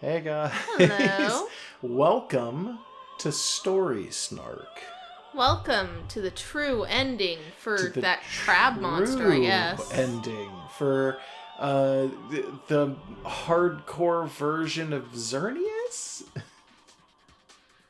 Hey guys. Hello. Welcome to Story Snark. Welcome to the true ending for To the that crab monster, I guess. ending for the hardcore version of Xerneas?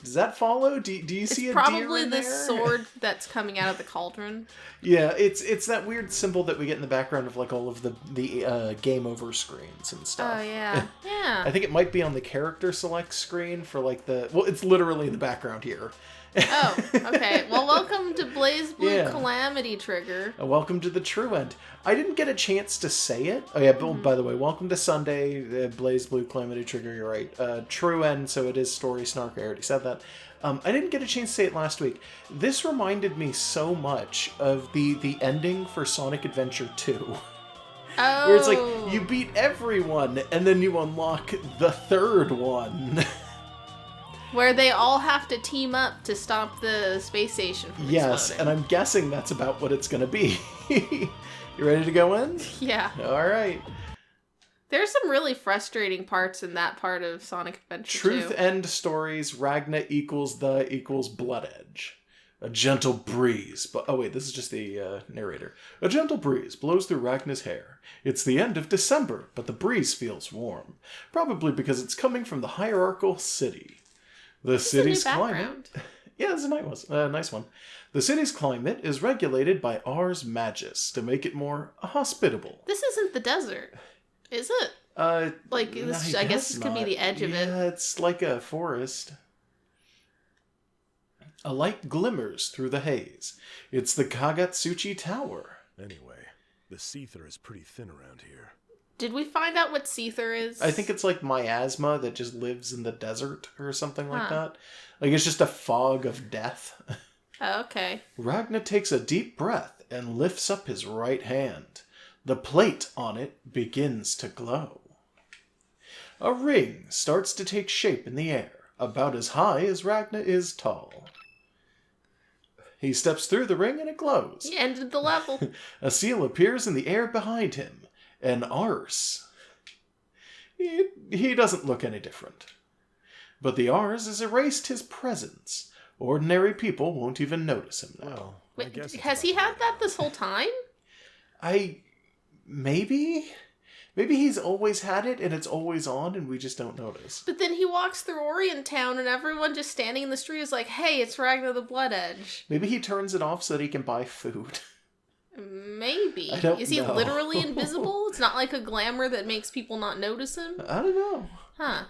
Does that follow? Do you see a deer in there? It's probably the sword that's coming out of the cauldron. Yeah, it's that weird symbol that we get in the background of like all of the game over screens and stuff. Oh, yeah. Yeah. I think it might be on the character select screen for like it's literally in the background here. Oh, okay. Well, welcome to BlazBlue Calamity Trigger. Welcome to the true end. I didn't get a chance to say it. Oh yeah, by the way, welcome to Sunday, BlazBlue Calamity Trigger, you're right. True end, so it is Story Snark, I already said that. I didn't get a chance to say it last week. This reminded me so much of the ending for Sonic Adventure 2. Oh. Where it's like, you beat everyone, and then you unlock the third one. Where they all have to team up to stop the space station from Yes, exploding. and I'm guessing that's about what it's going to be. You ready to go in? Yeah. All right. There's some really frustrating parts in that part of Sonic Adventure 2. Truth End Stories, Ragna equals Blood Edge. A gentle breeze. Oh wait, this is just the narrator. A gentle breeze blows through Ragna's hair. It's the end of December, but the breeze feels warm. Probably because it's coming from the hierarchical city. The city's climate... Yeah, this is a nice one. The city's climate is regulated by Ars Magus to make it more hospitable. This isn't the desert, is it? I guess this could be the edge of it. Yeah, it's like a forest. A light glimmers through the haze. It's the Kagatsuchi Tower. Anyway, the Seether is pretty thin around here. Did we find out what Seether is? I think it's like miasma that just lives in the desert or something like that. Like it's just a fog of death. Oh, okay. Ragna takes a deep breath and lifts up his right hand. The plate on it begins to glow. A ring starts to take shape in the air, about as high as Ragna is tall. He steps through the ring and it glows. He ended the level. A seal appears in the air behind him. An Ars. He doesn't look any different. But the Ars has erased his presence. Ordinary people won't even notice him now. Well, Wait, has he had that this whole time? Maybe he's always had it and it's always on and we just don't notice. But then he walks through Orient Town and everyone just standing in the street is like, hey, it's Ragna the Blood Edge. Maybe he turns it off so that he can buy food. Maybe. I don't Is he know. literally invisible? It's not like a glamour that makes people not notice him? I don't know. Huh.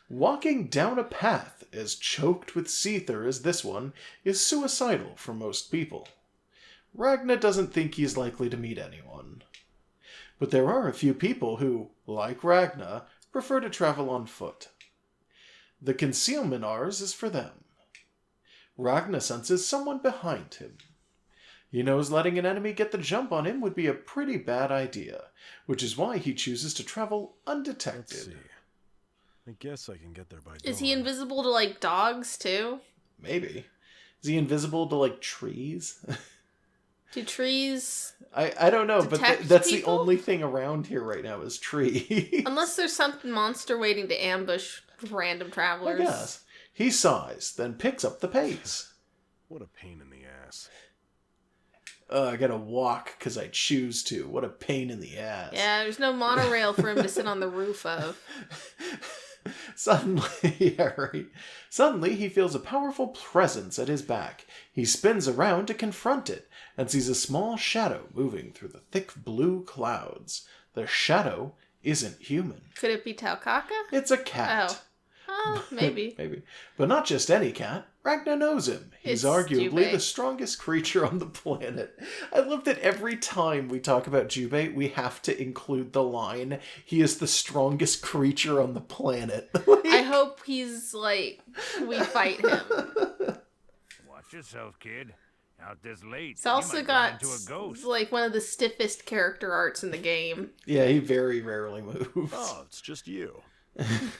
Walking down a path as choked with Seether as this one is suicidal for most people. Ragna doesn't think he's likely to meet anyone. But there are a few people who, like Ragna, prefer to travel on foot. The concealment Ars is for them. Ragna senses someone behind him. He knows letting an enemy get the jump on him would be a pretty bad idea, which is why he chooses to travel undetected. Let's see. I guess I can get there by dawn. Is he invisible to, like, dogs, too? Maybe. Is he invisible to, like, trees? Do trees... I don't know, but that's people? the only thing around here right now is trees. Unless there's some monster waiting to ambush random travelers. I guess. He sighs, then picks up the pace. What a pain in the ass. I gotta walk because I choose to. What a pain in the ass. Yeah, there's no monorail for him to sit on the roof of. Suddenly, Suddenly, he feels a powerful presence at his back. He spins around to confront it and sees a small shadow moving through the thick blue clouds. The shadow isn't human. Could it be Taukaka? It's a cat. Oh, maybe. Maybe. But not just any cat. Ragna knows him. He's It's arguably Jubei. the strongest creature on the planet. I love that every time we talk about Jubei, we have to include the line, he is the strongest creature on the planet. I hope he's like, we fight him. Watch yourself, kid. Out this late. He's also you might got run into a ghost. like one of the stiffest character arts in the game. Yeah, he very rarely moves. Oh, it's just you.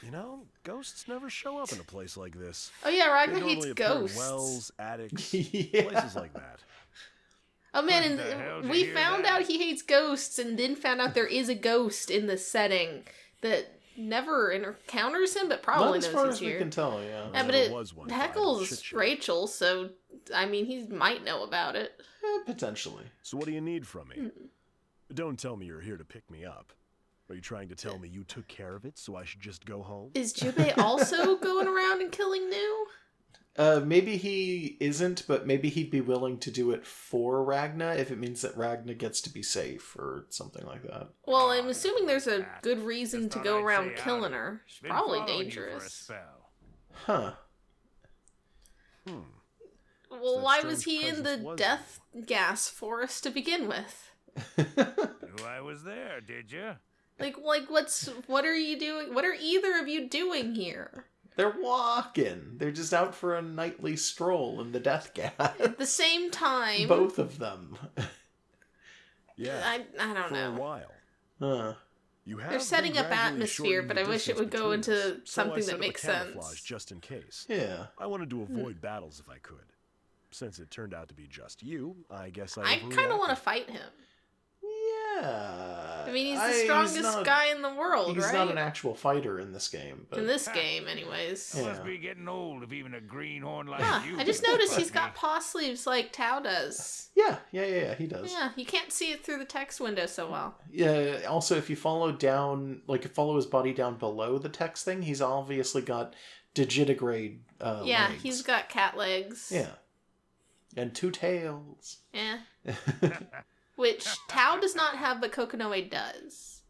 You know, ghosts never show up in a place like this. Oh yeah, They Ragna normally hates appear in ghosts. wells, attics, Yeah. places like that. Oh man, What the hell, and did we you hear found that? out he hates ghosts and then found out there is a ghost in the setting that never encounters him, but probably Not as knows far he's as we here. can tell, yeah. Yeah, but There it was one time, shit heckles show. Rachel, so I mean, he might know about it. Potentially. So what do you need from me? Don't tell me you're here to pick me up. Are you trying to tell me you took care of it, so I should just go home? Is Jubei also going around and killing New? Maybe he isn't, but maybe he'd be willing to do it for Ragna if it means that Ragna gets to be safe or something like that. Well, I'm assuming there's a good reason Just to thought go I'd around say killing howdy. her. She's Been probably following you for a dangerous. spell. Huh. Well, that why was strange he in the presence was death gas forest to begin with? Knew I was there, did you? Like, what are you doing? What are either of you doing here? They're walking. They're just out for a nightly stroll in the death gas. At the same time, Both of them. Yeah, I don't for a know. while. Huh. You have They're setting been up gradually atmosphere, shortening but the I wish it distance would go between into us, so I something set that up a makes camouflage sense. just in case. Yeah. I wanted to avoid battles if I could. Since it turned out to be just you, I guess I I kind of want to overreacted. fight him. Yeah. I mean, he's the strongest not- guy in the world, He's right? not an actual fighter in this game. But In this game, anyways. Yeah. I must be getting old if even a greenhorn like Yeah, you. I just can noticed fight he's got me. paw sleeves like Tao does. Yeah, he does. Yeah, you can't see it through the text window so well. Yeah, also, if you follow down, follow his body down below the text thing, he's obviously got digitigrade Yeah, legs. he's got cat legs. Yeah. And 2 tails. Yeah. Which Tao does not have, but Kokonoe does.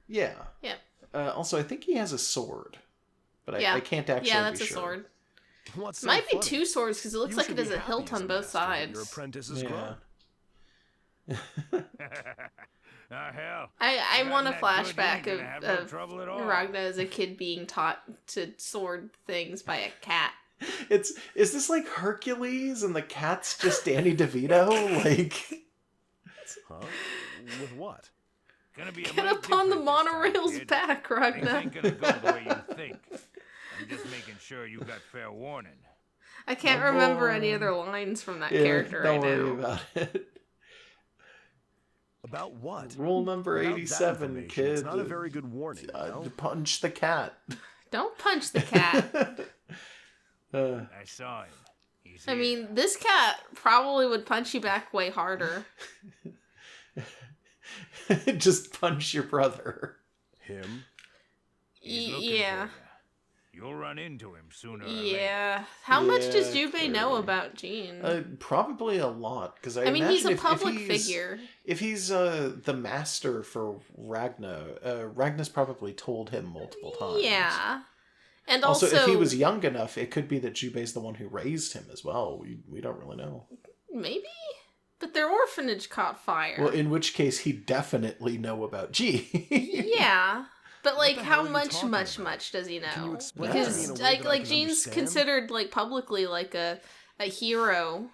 Yeah. Yeah. Also, I think he has a sword. But Yeah. I can't actually Yeah, that's be a sure. sword. What's so Might be funny? 2 swords, because it looks You like should it has be a hilt happy as on a both master that Your sides. apprentice is Yeah. grown. Ah, hell. I You want a got that good, you flashback ain't gonna have no of trouble at all. Ragna as a kid being taught to sword things by a cat. Is this like Hercules and the cat's just Danny DeVito? Like, Huh? With what? Gonna be a Get mite up on the different this time, monorail's kid. back, Things Ragna. ain't gonna go the way you think. I'm just making sure you got fair warning. I can't Oh, remember boy. any other lines from that yeah, character don't right worry now. about it. About what? Rule number Without that 87, information, kid. It's not a very good warning. You know? Punch the cat. Don't punch the cat. I saw him. He's I here. mean, this cat probably would punch you back way harder. Just punch your brother. Him? He's looking Yeah. for ya. You'll run into him sooner or later. Yeah. How much does Yeah, Jubei know clearly. about Jean? Probably a lot, because I mean, he's a imagine public if he's, figure. If he's the master for Ragna, Ragna's probably told him multiple times. Yeah. And Also, also, if he was young enough, it could be that Jubei's the one who raised him as well. We don't really know. maybe? But their orphanage caught fire. Well, in which case, he'd definitely know about G. Yeah. But like, the how hell are you much talking about? does he know? Can you explain to me Because in a way like that I like can Jean's understand? considered like publicly like a hero.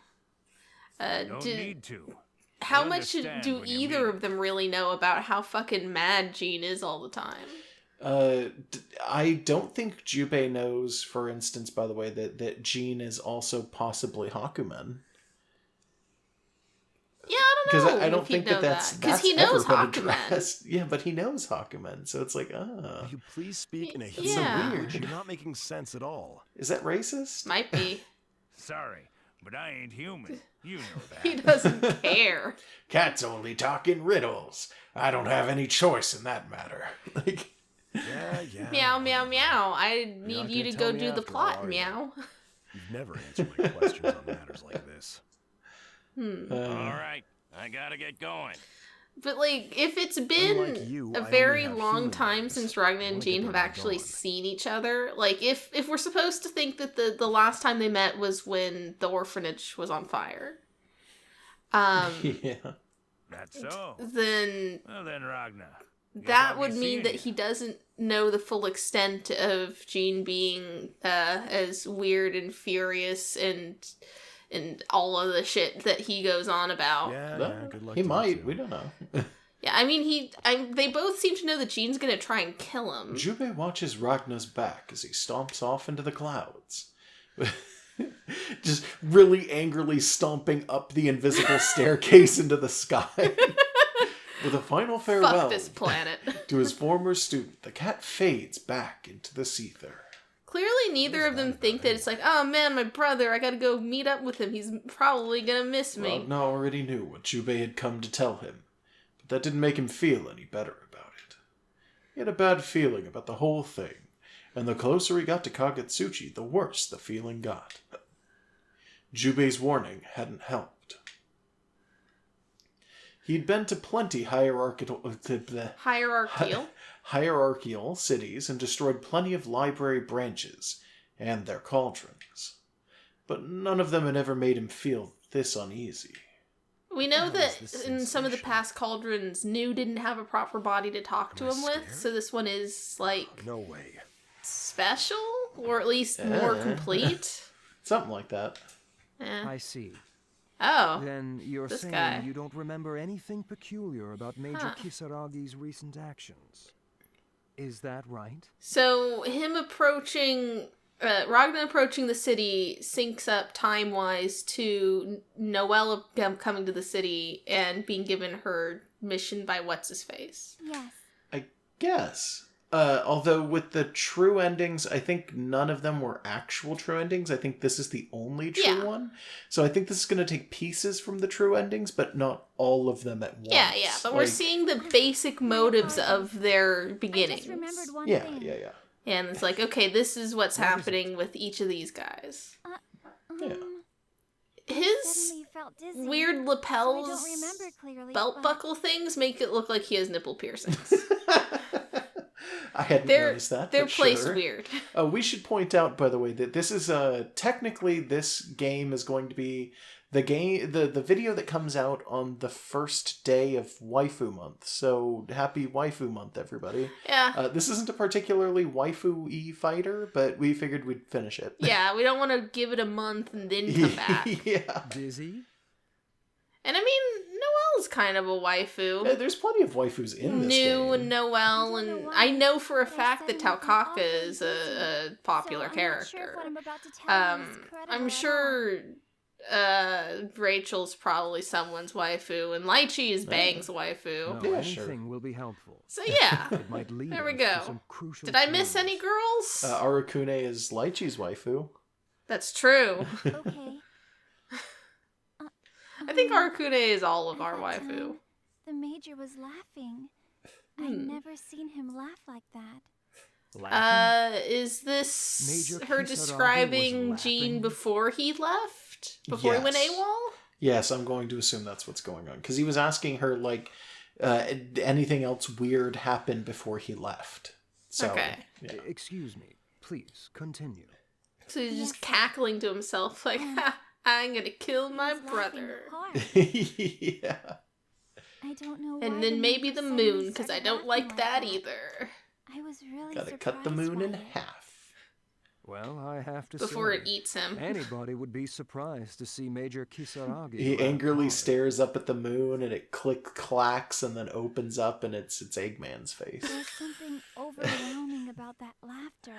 Don't need to. How I much understand do when you either mean of them really know about how fucking mad Jean is all the time? I don't think Jubei knows, for instance, by the way, that Jean is also possibly Hakumen. Yeah, I don't Because know. I don't if he'd think know that's because he ever knows been Hakumen. addressed. Yeah, but he knows Hakumen, so it's like, Will you please speak in a Yeah. human So language? weird. You're not making sense at all. Is that racist? Might be. Sorry, but I ain't human. You know that. He doesn't care. Cats only talk in riddles. I don't have any choice in that matter. Like, Yeah. Meow, meow, meow. I not need gonna you to tell go me do the after, plot, are you? meow. You've never answered my questions on matters like this. All right, I gotta get going. But like, if it's been Unlike you, I a only very have long human time legs. since Ragna I and wanna Jean get have them actually gone. seen each other, like if we're supposed to think that the last time they met was when the orphanage was on fire, yeah. That's so. then Well then, Ragna. guess that I'll be would mean seeing that you. he doesn't know the full extent of Jean being as weird and furious and all of the shit that he goes on about. Yeah, Well, good luck he to you might. two. We don't know. Yeah, I mean, they both seem to know that Jean's gonna try and kill him. Jubei watches Ragna's back as he stomps off into the clouds. Just really angrily stomping up the invisible staircase into the sky. With a final farewell Fuck this planet. to his former student, the cat fades back into the Seether. Clearly, neither of them think that it's like, oh man, my brother, I gotta go meet up with him. He's probably gonna miss me. Ragna already knew what Jubei had come to tell him, but that didn't make him feel any better about it. He had a bad feeling about the whole thing, and the closer he got to Kagetsuchi, the worse the feeling got. Jubei's warning hadn't helped. He'd been to plenty hierarchical cities and destroyed plenty of library branches and their cauldrons. But none of them had ever made him feel this uneasy. We know that in some of the past cauldrons, New didn't have a proper body to talk to him with, so this one is, like... No way. Special? Or at least more complete? Something like that. I see. Oh, Then you're this saying guy. you don't remember anything peculiar about Major Kisaragi's recent actions. Is that right? So him approaching... Ragna approaching the city syncs up time-wise to Noelle coming to the city and being given her mission by What's-His-Face. Yes. I guess. Although with the true endings, I think none of them were actual true endings. I think this is the only true one. So I think this is going to take pieces from the true endings, but not all of them at once. Yeah. But we're seeing the basic motives of their beginnings. I just remembered one Yeah. thing. And it's like, okay, this is what's happening with each of these guys. Yeah. His Suddenly felt dizzy, weird so I lapels, don't remember clearly, belt but- buckle things make it look like he has nipple piercings. I hadn't noticed that. They're but placed sure. weird. We should point out, by the way, that this is technically this game is going to be the video that comes out on the first day of Waifu Month. So happy Waifu Month, everybody! Yeah. This isn't a particularly waifu-y fighter, but we figured we'd finish it. Yeah, we don't want to give it a month and then come back. Yeah. Dizzy? And I mean, Noelle's kind of a waifu. Yeah, there's plenty of waifus in this game. New and Noelle, I don't know and why, I know for a but I fact that suddenly felt Taukaka awfully is a popular so I'm not sure if character. what I'm about to tell you is credible I'm at sure Rachel's probably someone's waifu, and Lychee is Bang's waifu. No, Yeah, sure. anything will be helpful. So yeah, It might lead there we us to go. some crucial Did I miss clues. any girls? Arakune is Lychee's waifu. That's true. all. Okay. I think Arakune is all of At our that waifu. time, the Major was laughing. I'd never seen him laugh like that. Laughing? Is this Major her Kisaragi describing was Jean laughing? before he left? Before he went Yes. AWOL? Yes, I'm going to assume that's what's going on. Because he was asking her, like, anything else weird happened before he left. So, Okay. yeah. Excuse me. Please, continue. So he's just Yes, cackling to himself like, ha, I'm gonna kill He my was laughing brother. hard. Yeah. I don't know why And then maybe Major the suddenly moon, because I started don't laughing like that that. either. I was really Gotta cut the surprised moon by in it. half. Well, I have to Before say, it eats him. anybody would be surprised to see Major Kisaragi. He laugh angrily hard. stares up at the moon and it clacks and then opens up and it's Eggman's face. There's something overwhelming about that laughter.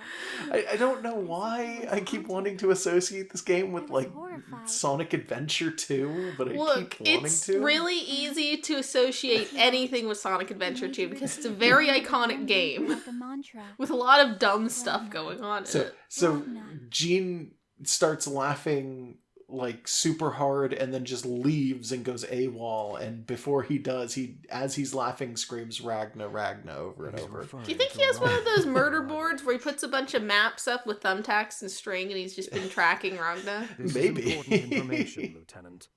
I don't know why I keep wanting to associate this game with, I was like, horrified. Sonic Adventure 2, but I Look, keep wanting it's to. really easy to associate anything with Sonic Adventure 2 because it's a very iconic game Like a mantra. with a lot of dumb stuff going on in So, it. so Jean starts laughing like super hard and then just leaves and goes AWOL, and before he does, as he's laughing, screams Ragna, Ragna over and He's over. referring Do you think to he has one of those Ragna. murder boards where he puts a bunch of maps up with thumbtacks and string and he's just been tracking Ragna? This Maybe. is important information, Lieutenant.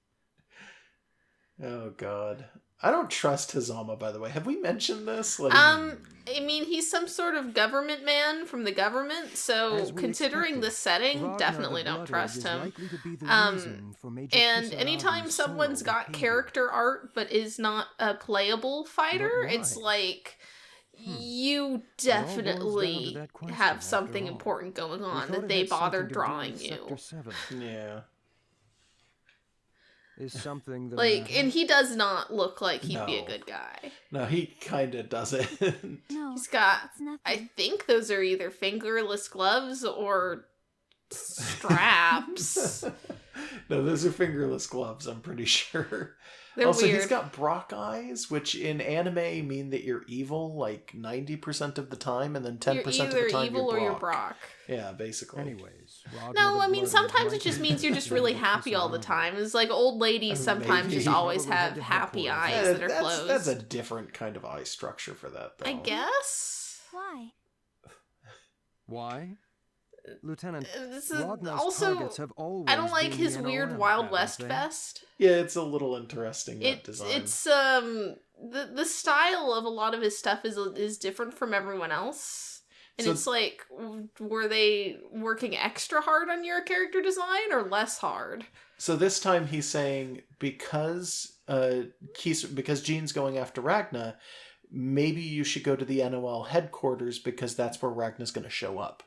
Oh god. I don't trust Hazama, by the way. Have we mentioned this? Like, I mean, he's some sort of government man from the government, so As we considering expected, the setting, Ragna definitely the don't Blooded trust is him. likely to be the reason for Major And Kisaragi's anytime someone's solo got behavior. character art but is not a playable fighter, But why? it's like you all boils definitely down to that question, have after something all. important going We on thought that it they had something bothered to do drawing with you. Sector 7. yeah. Is something the Like, matter? and he does not look like he'd be a No. good guy. No, he kind of doesn't. No, He's got, it's nothing. I think those are either fingerless gloves or straps. No, those are fingerless gloves, I'm pretty sure. They're also, weird. he's got Brock eyes, which in anime mean that you're evil like 90% of the time, and then 10% of the time evil you're or you're Brock. Brock. Yeah, basically. Anyways, No, I mean, sometimes it just means you're just really happy all the time. It's like old ladies sometimes Maybe. just always have happy eyes that are closed. That's a different kind of eye structure for that, though. I guess. Why? Why? Lieutenant, This is Ragna's also, targets have always I don't like been his the weird NOL, Wild haven't West they? vest. Yeah, it's a little interesting, that design. It's the style of a lot of his stuff is different from everyone else. And So- it's like, were they working extra hard on your character design or less hard? So this time he's saying because Jean's going after Ragna, maybe you should go to the NOL headquarters because that's where Ragna's going to show up.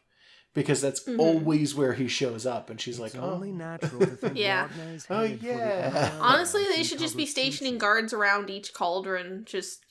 Because that's always where he shows up, and she's It's like, only oh. natural to think Yeah. Ragna is Oh, headed for the yeah. NOL Honestly, they in should just be public stationing teaching. guards around each cauldron. Just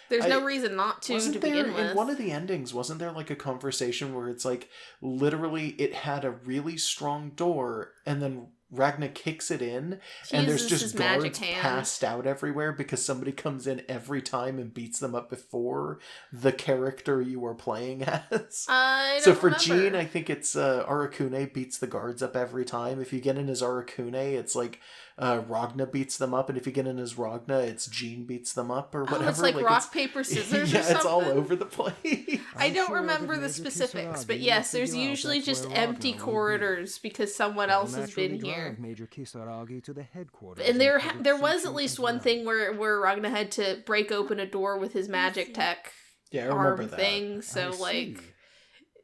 there's no reason not to Wasn't there, begin with. in one of the endings, wasn't there like a conversation where it's like, literally it had a really strong door, and then Ragna kicks it in, He and there's uses just his magic guards hand. passed out everywhere because somebody comes in every time and beats them up before the character you are playing as. I don't So for remember. Jean, I think it's Arakune beats the guards up every time. If you get in as Arakune, it's like Ragna beats them up, and if you get in as Ragna, it's Jean beats them up or whatever. Oh, it's like rock, it's- paper, scissors yeah, or something? it's all over the place. I I'm don't sure that remember the Major specifics, Kisaragi but will yes, there's figure out usually that's just where empty Ragna will be. corridors because someone I'll else has been naturally here. drive Major Kisaragi to the headquarters And in there public there was teaching at least as one well. thing where Ragna had to break open a door with his magic tech Yeah, I remember arm that. thing, so I see.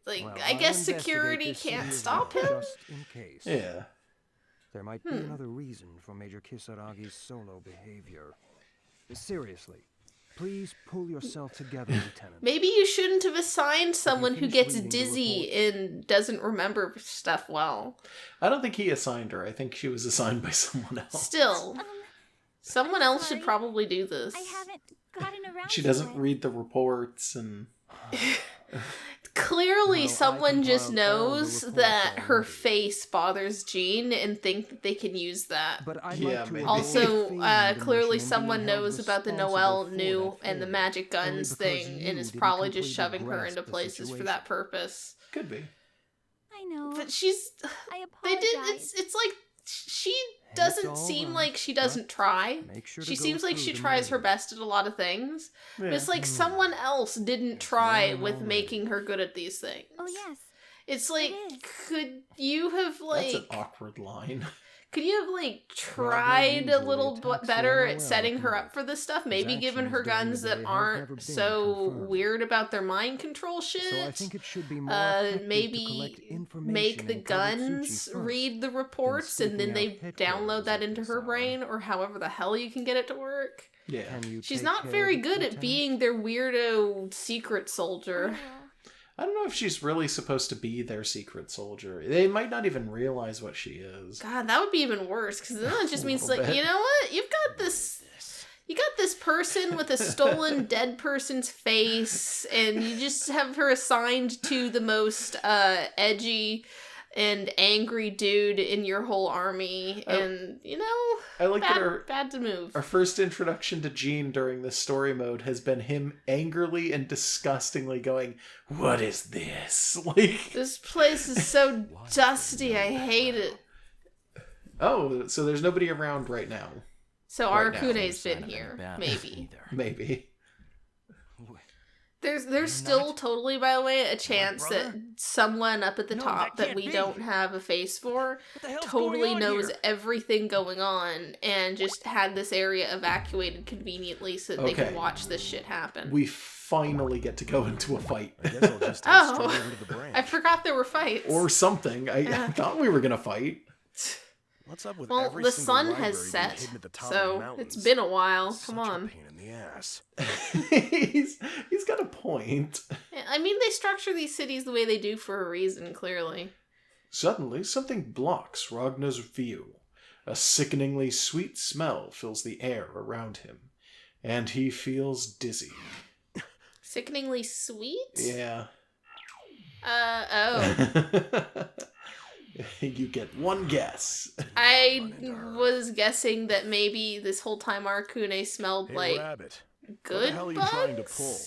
like Well, I I'll guess investigate security this can't evening stop him. Just in case. Yeah. There might be another reason for Major Kisaragi's solo behavior. Seriously, please pull yourself together, Lieutenant. Maybe you shouldn't have assigned someone who finished gets reading the dizzy reports? and doesn't remember stuff well. I don't think he assigned her. I think she was assigned by someone else. Still, someone else should sorry. probably do this. I haven't gotten around She to doesn't it. read the reports and... Clearly, Well, I someone just compiled all the knows reports that her already. face bothers Jean and think that they can use that. But I'd Yeah, like to maybe. avoid Also, failing the clearly mission and someone being held knows about the responsible Noel for new that and the failure, magic only guns because thing, you and is didn't probably just completely shoving her grasp into the places for situation. that purpose. Could be. I know. But she's I they did apologize. it's like she It's doesn't all seem right, like she doesn't but try. Make sure to She go seems like through she the tries her measures. best at a lot of things. But it's Yeah. like someone else didn't It's try there with already. making her good at these things. Oh yes. It's like, is. could you have That's like an awkward line. could you have like tried a usually little attacks the better at NOL setting her from up for this stuff? his Maybe given her actions during the guns day that have aren't never been so confirmed. weird about their mind control shit. So I think it should be more effective to collect Maybe information make the in Kagutsuchi guns first. read the reports and then they sneaking out download that headquarters into at her this brain, or however the hell you can get it to work. Yeah. Can you She's take not care very of it, good at Lieutenant? being their weirdo secret soldier. I don't know if she's really supposed to be their secret soldier. They might not even realize what she is. God, that would be even worse, because then it just A means little like, bit. you know what? You got this person with a stolen dead person's face, and you just have her assigned to the most edgy and angry dude in your whole army, and you know, I like that bad to move. our first introduction to Jean during this story mode has been him angrily and disgustingly going, "What is this?" Like, This place is so dusty. I hate it. oh, so there's nobody around right now. So Right now, Arakune's Sign been of any here, bad maybe. either. Maybe. There's still totally, by the way, a chance that brother? someone up at the No, top that that can't we be. don't have a face for What the hell's totally going on knows here? everything going on and just had this area evacuated conveniently so that they Okay. can watch this shit happen. We finally get to go into a fight. I guess I'll just head Oh. straight into the branch. I forgot there were fights. Or something. I thought we were going to fight. What's up with well, every the single sun library has being set, hidden at the top of so the mountains? it's been a while. Such Come a on. pain in the ass. he's got a point. I mean, they structure these cities the way they do for a reason, clearly. Suddenly, something blocks Ragna's view. A sickeningly sweet smell fills the air around him, and he feels dizzy. Sickeningly sweet? Yeah. Oh. You get one guess. I was guessing that maybe this whole time Arcune smelled Hey, like Rabbit. What the good hell are you bugs. trying to pull?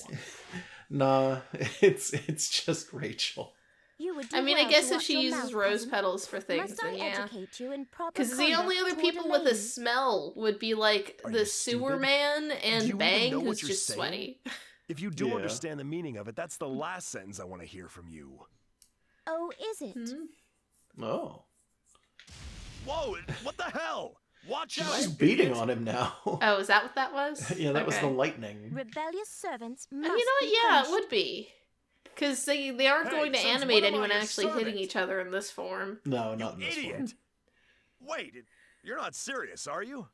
Nah, it's just Rachel. You would do I mean, well I guess to if watch she your uses mouth, rose cousin. petals for things, Must then I yeah. educate you in proper Because the only conduct other toward people a with a lady? smell would be like Are the you sewer stupid? man Do and you even Bang, know what who's you're just saying? sweaty. If you do Yeah. understand the meaning of it, that's the last sentence I want to hear from you. Oh, is it? Oh. Whoa, what the hell? Watch She's out! just you beating idiot. on him now. Oh, is that what that was? Yeah, that was the Okay. lightning. Rebellious servants must You know what? be Yeah, it punished. would be. Because they aren't Hey, going to since animate when am I anyone a actually hitting servant? each other in this form. No, You not in this one. idiot! Wait, you're not serious, are you?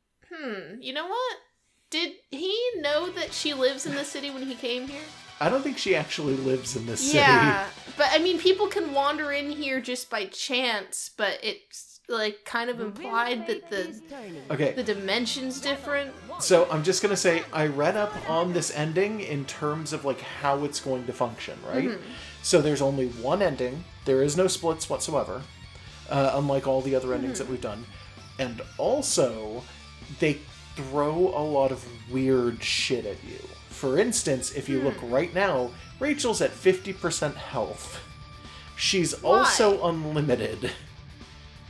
You know what? Did he know that she lives in the city when he came here? I don't think she actually lives in this city. Yeah, but I mean, people can wander in here just by chance, but it's like kind of implied that the Okay, dimension's different. so I'm just gonna say I read up on this ending in terms of like how it's going to function, right? So there's only one ending. There is no splits whatsoever, unlike all the other endings that we've done. And also, they throw a lot of weird shit at you. For instance, if you look right now, Rachel's at 50% health. She's also unlimited.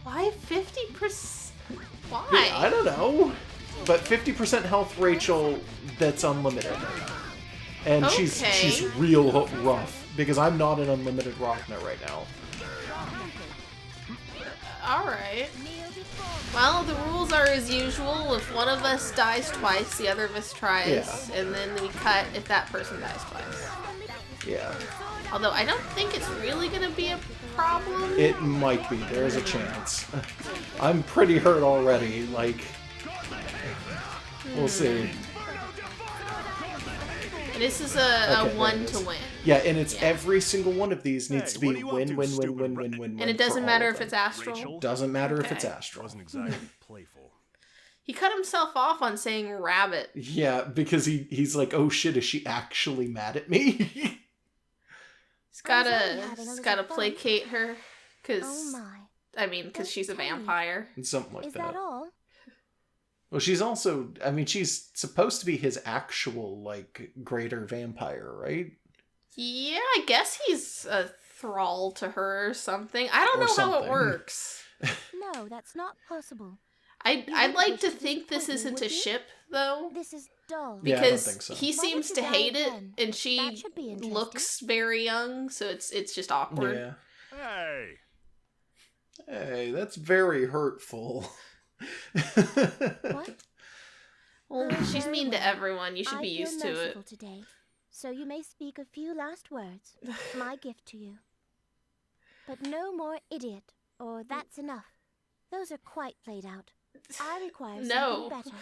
Why 50%? Why? I don't know. But 50% health Rachel that's unlimited. And she's Okay. real rough. Because I'm not an unlimited Ragna right now. Alright. Well, the rules are as usual. If one of us dies twice, the other of us tries. Yeah. And then we cut if that person dies twice. Yeah. Although I don't think it's really going to be a problem. It might be. There's a chance. I'm pretty hurt already. Like, we'll see. And this is a Okay, one there it to is. win. Yeah, and it's Yeah. every single one of these needs to Hey, what be are you up win, to, win, win, stupid win, rat- win, win. And it for doesn't all matter of if them. it's astral. Rachel? Doesn't matter if it's Okay. astral. Wasn't exactly playful. He cut himself off on saying rabbit. Yeah, because he's like, oh shit, is she actually mad at me? He's I was only gotta, having a he's little gotta fun. placate her. Oh Because, my. I mean, because she's a vampire. And something like Is that. that all? Well, she's also, I mean, she's supposed to be his actual, like, greater vampire, right? Yeah, I guess he's a thrall to her or something. I don't Or know how it something. works. No, that's not possible. I'd wouldn't like wish to to think this disappoint me, isn't a would you? ship, though. This is dull. Yeah, I don't Because think so. he Why seems don't to you hate die it, again? and she That should be interesting. looks very young, so it's just awkward. Yeah. Hey! Hey, that's very hurtful. What? Well, Oh, she's very mean to well. everyone. You should I be feel used to merciful it. today, so you may speak a few last words. My gift to you. But no more idiot, or that's enough. Those are quite played out. I require No. something better.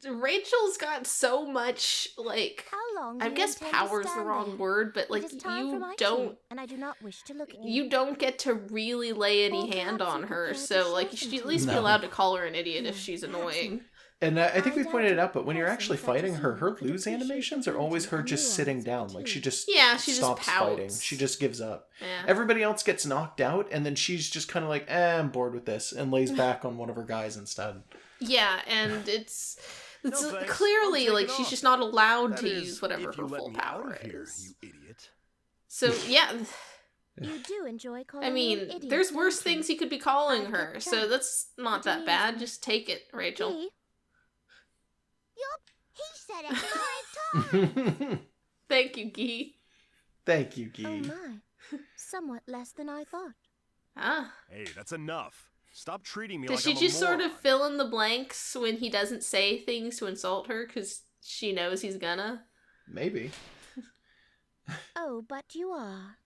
Rachel's got so much, like, How long do I you guess intend to power's the stand wrong there? word, but like It is time for you my don't tea, and I do not wish to look at you don't get to really lay any Or hand perhaps on you could her, care to so like share you should some at least be No. allowed to call her an idiot if Hmm, she's perhaps annoying. And I think I we doubt pointed it a out, but when you're person actually such as fighting her, you her could lose appreciate animations the are always beauty her and just nuance sitting of down. the Like, two. she just Yeah, she just stops fighting. pouts. She just gives up. Yeah. Everybody else gets knocked out, and then she's just kind of like, I'm bored with this, and lays back on one of her guys instead. Yeah, and it's No thanks. clearly I'm like taking she's off. just not allowed That to is, use whatever if you her let full me out power of here, is. you idiot. So yeah, You do enjoy calling I me an mean, idiot, there's don't worse you? things he could be calling I've her, kept so track. that's not that Please. bad. Just take it, Rachel. He? Yup, he said it 5 times. Thank you, Gee. Thank you, Oh Gee. my, somewhat less than I thought. Ah. Hey, that's enough. Stop treating me Does like she I'm a just sort of moron. fill in the blanks when he doesn't say things to insult her because she knows he's gonna? Maybe. Oh, but you are.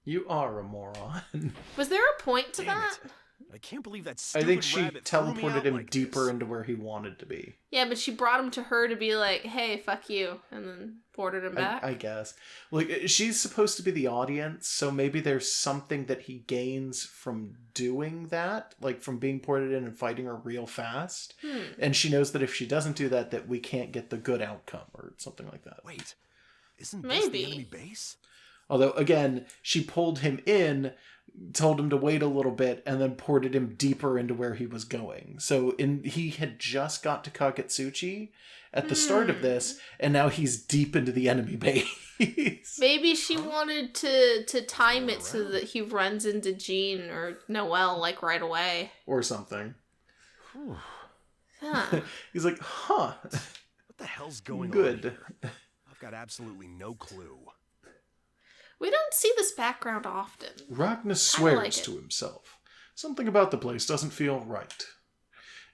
You are a moron. Was there a point to Damn that? it. I can't believe that I stupid think she rabbit threw me teleported out him like deeper this. into where he wanted to be. Yeah, but she brought him to her to be like, hey, fuck you, and then boarded him back. I guess. Like, she's supposed to be the audience, so maybe there's something that he gains from doing that, like from being ported in and fighting her real fast. And she knows that if she doesn't do that, that we can't get the good outcome or something like that. Wait, isn't this Maybe. the enemy base? Although, again, she pulled him in, told him to wait a little bit, and then ported him deeper into where he was going. So he had just got to Kagetsuchi at the start of this, and now he's deep into the enemy base. Maybe she wanted to time it so that he runs into Jean or Noelle, like, right away. Or something. Huh. He's like, huh. What the hell's going on? Good. Here? I've got absolutely no clue. We don't see this background often. Ragna swears like it. to himself. Something about the place doesn't feel right.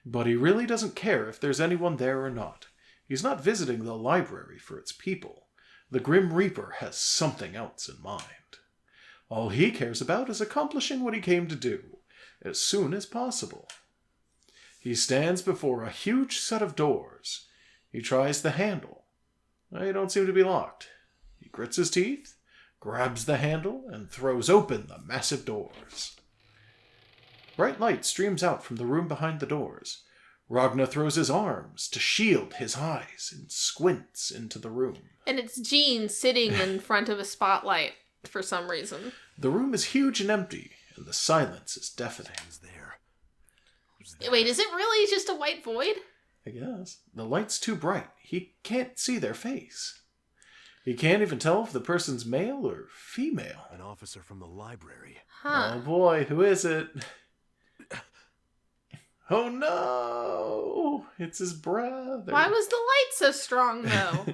But he really doesn't care if there's anyone there or not. He's not visiting the library for its people. The Grim Reaper has something else in mind. All he cares about is accomplishing what he came to do, as soon as possible. He stands before a huge set of doors. He tries the handle. They don't seem to be locked. He grits his teeth, grabs the handle, and throws open the massive doors. Bright light streams out from the room behind the doors. Ragna throws his arms to shield his eyes and squints into the room. And it's Jean sitting in front of a spotlight for some reason. The room is huge and empty, and the silence is deafening. Who's there? Who's there? Wait, is it really just a white void? I guess. The light's too bright. He can't see their face. He can't even tell if the person's male or female. An officer from the library. Huh. Oh boy, who is it? Oh no! It's his brother. Why was the light so strong, though?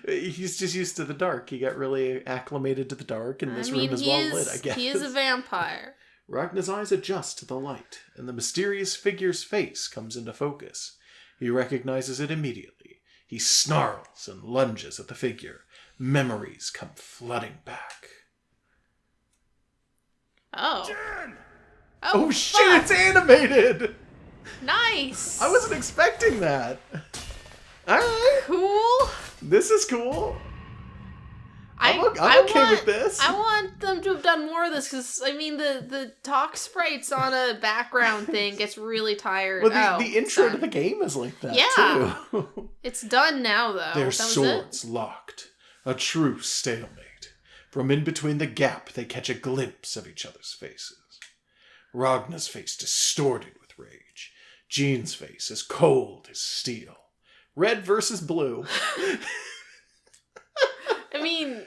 He's just used to the dark. He got really acclimated to the dark, and this room is well lit, I guess. He is a vampire. Ragna's eyes adjust to the light, and the mysterious figure's face comes into focus. He recognizes it immediately. He snarls and lunges at the figure. Memories come flooding back. Oh. Jen! Oh shit, fuck. it's animated! Nice! I wasn't expecting that. Alright, Cool. this is cool. I'm I okay want, with this. I want them to have done more of this, because, I mean, the talk sprites on a background thing gets really tired. Well, the intro done. to the game is like that, Yeah. too. It's done now, though. Their That was swords locked. A true stalemate. From in between the gap, they catch a glimpse of each other's faces. Ragna's face distorted with rage. Jean's face as cold as steel. Red versus blue. I mean,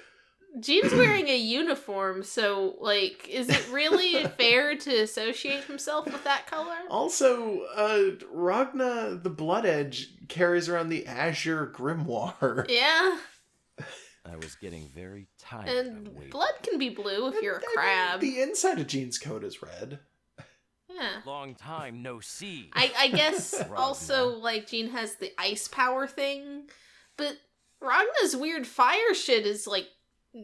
Jean's wearing a uniform, so, like, is it really fair to associate himself with that color? Also, Ragna the Blood Edge carries around the Azure Grimoire. Yeah. I was getting very tired And of waiting. blood can be blue if you're a I mean, crab. the inside of Jean's coat is red. Yeah. Long time no see. I guess Ragna. also, like, Jean has the ice power thing, but Ragna's weird fire shit is, like,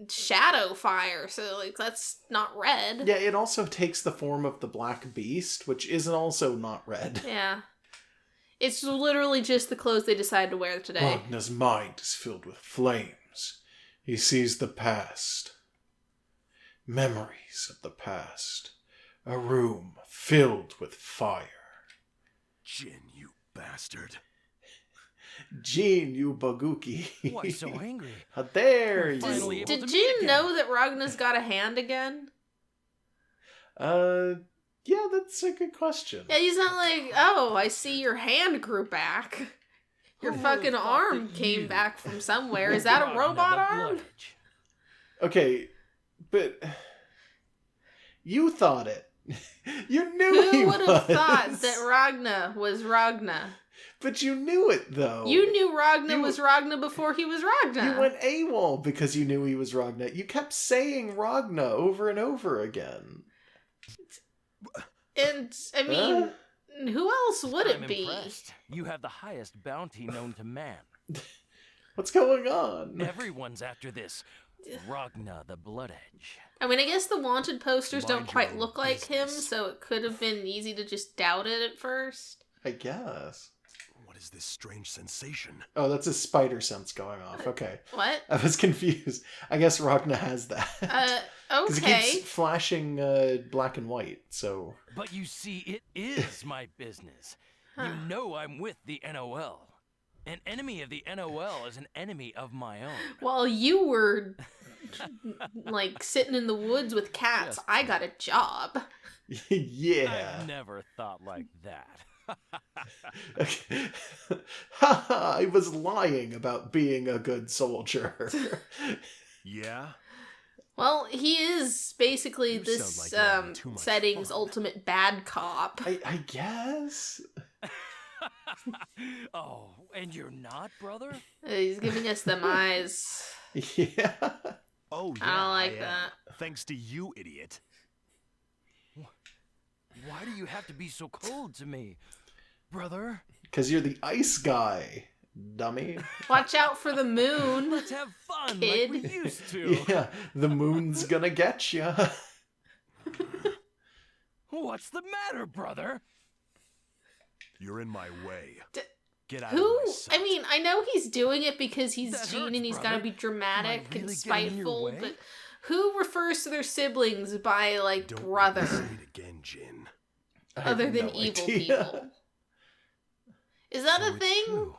shadow fire, so, like, that's not red. Yeah, it also takes the form of the Black Beast, which is also not red. Yeah. It's literally just the clothes they decided to wear today. Ragna's mind is filled with flames. He sees the past. Memories of the past. A room filled with fire. Jin, you bastard. Jean, you baguki. Why so angry? How dare you? Finally able to Did meet Jean again. know that Ragna's got a hand again? Yeah, that's a good question. Yeah, he's not like, oh, I see your hand grew back. Your Who fucking would've thought arm that came you back from somewhere. Is that a Ragna robot the arm? Blood Edge? Okay, but you thought it. You knew he Who was. would have thought that Ragna was Ragna? But you knew it, though. You knew Ragna You- was Ragna before he was Ragna. You went AWOL because you knew he was Ragna. You kept saying Ragna over and over again. And, I mean, who else would I'm it be? impressed. You have the highest bounty known to man. What's going on? Everyone's after this. Ragna the Blood Edge. I mean, I guess the wanted posters don't Mind quite your own look like him, business. so it could have been easy to just doubt it at first. I guess. What is this strange sensation? Oh, that's a spider sense going off. Okay. What? I was confused. I guess Ragna has that. Because Okay. it keeps flashing black and white, so... But you see, it is my business. Huh. You know I'm with the NOL. An enemy of the NOL is an enemy of my own. While you were like sitting in the woods with cats. I got a job. Yeah. I've never thought like that. Okay. Haha, I was lying about being a good soldier. Yeah? Well, he is basically You this sound like you're having too much setting's fun. ultimate bad cop. I guess. Oh, and you're not, brother? He's giving us them eyes. Yeah. Oh, yeah. I don't like am. that. Thanks to you, idiot. Why do you have to be so cold to me, brother? Because you're the ice guy, dummy. Watch out for the moon. Let's have fun Kid. like we used to. Yeah, the moon's gonna get you. What's the matter, brother? You're in my way. Get out Who? of my sight. I mean, I know he's doing it because he's That Gene hurts, and he's got to brother. be dramatic Am I and really getting in your spiteful, way? but who refers to their siblings by, like, Don't brother, say it again, Jin. I have other than no evil idea. people? Is that So a it's thing? true.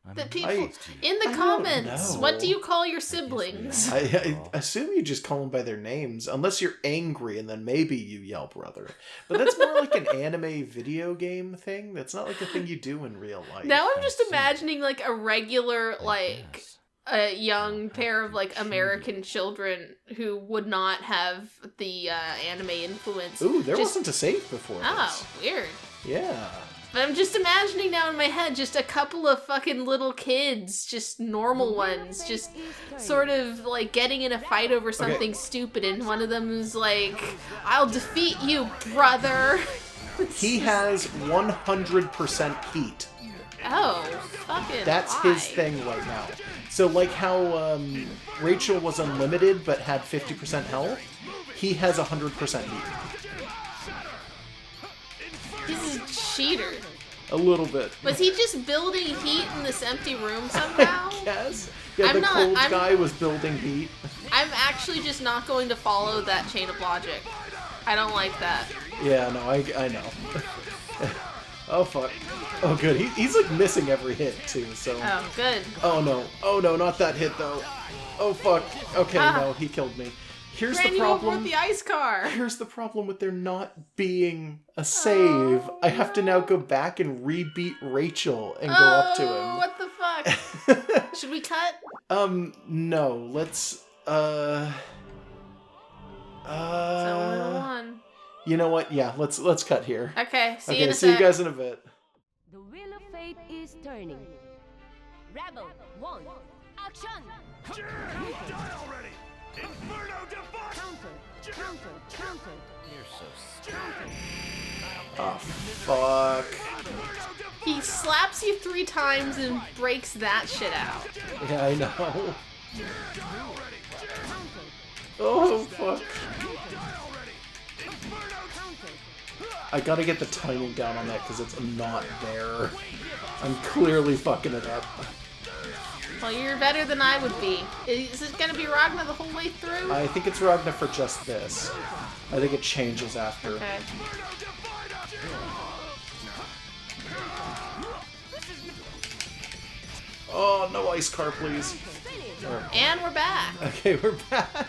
I'm That in people love to you. in the I don't comments, know. what do you call your we siblings? are. I assume you just call them by their names, unless you're angry, and then maybe you yell brother. But that's more like an anime video game thing. That's not like a thing you do in real life. Now I'm I just see. imagining like a regular I like guess. a young I'll pair have of to like chew American you. children who would not have the anime influence. Ooh, there Just- wasn't a safe before Oh, weird. this. Yeah. But I'm just imagining now in my head just a couple of fucking little kids, just normal ones, just sort of like getting in a fight over something stupid, and one of them is like, I'll defeat you, brother. He has 100% heat. Oh, fucking That's why? his thing right now. So like how Rachel was unlimited but had 50% health, he has 100% heat. He's a cheater. A little bit. Was he just building heat in this empty room somehow? Yes. Yeah, I'm the not- cold I'm- guy was building heat. I'm actually just not going to follow that chain of logic. I don't like that. Yeah, no, I know. Oh, fuck. Oh, good. He's like missing every hit, too, so... Oh, good. Oh, no. Oh, no, not that hit, though. Oh, fuck. Okay, Ah. no, he killed me. Here's Ran the you over with problem. the ice car. Here's the problem with there not being a save. Oh, I have to now go back and re-beat Rachel and go up to him. What the fuck? Should we cut? No, let's, So one. you know what? Yeah, let's cut here. Okay, see you in Okay, a see you sec. guys in a bit. The wheel of fate is turning. Rebel 1. Action! Die already! Inferno Devotion! Counter, counter, counter. You're so stupid. Oh, fuck. He slaps you 3 times and breaks that shit out. Yeah, I know. Oh, fuck. I gotta get the timing down on that because it's not there. I'm clearly fucking it up. Well, you're better than I would be. Is it gonna be Ragna the whole way through? I think it's Ragna for just this. I think it changes after. Okay. Oh, no ice car, please. And we're back. Okay, we're back.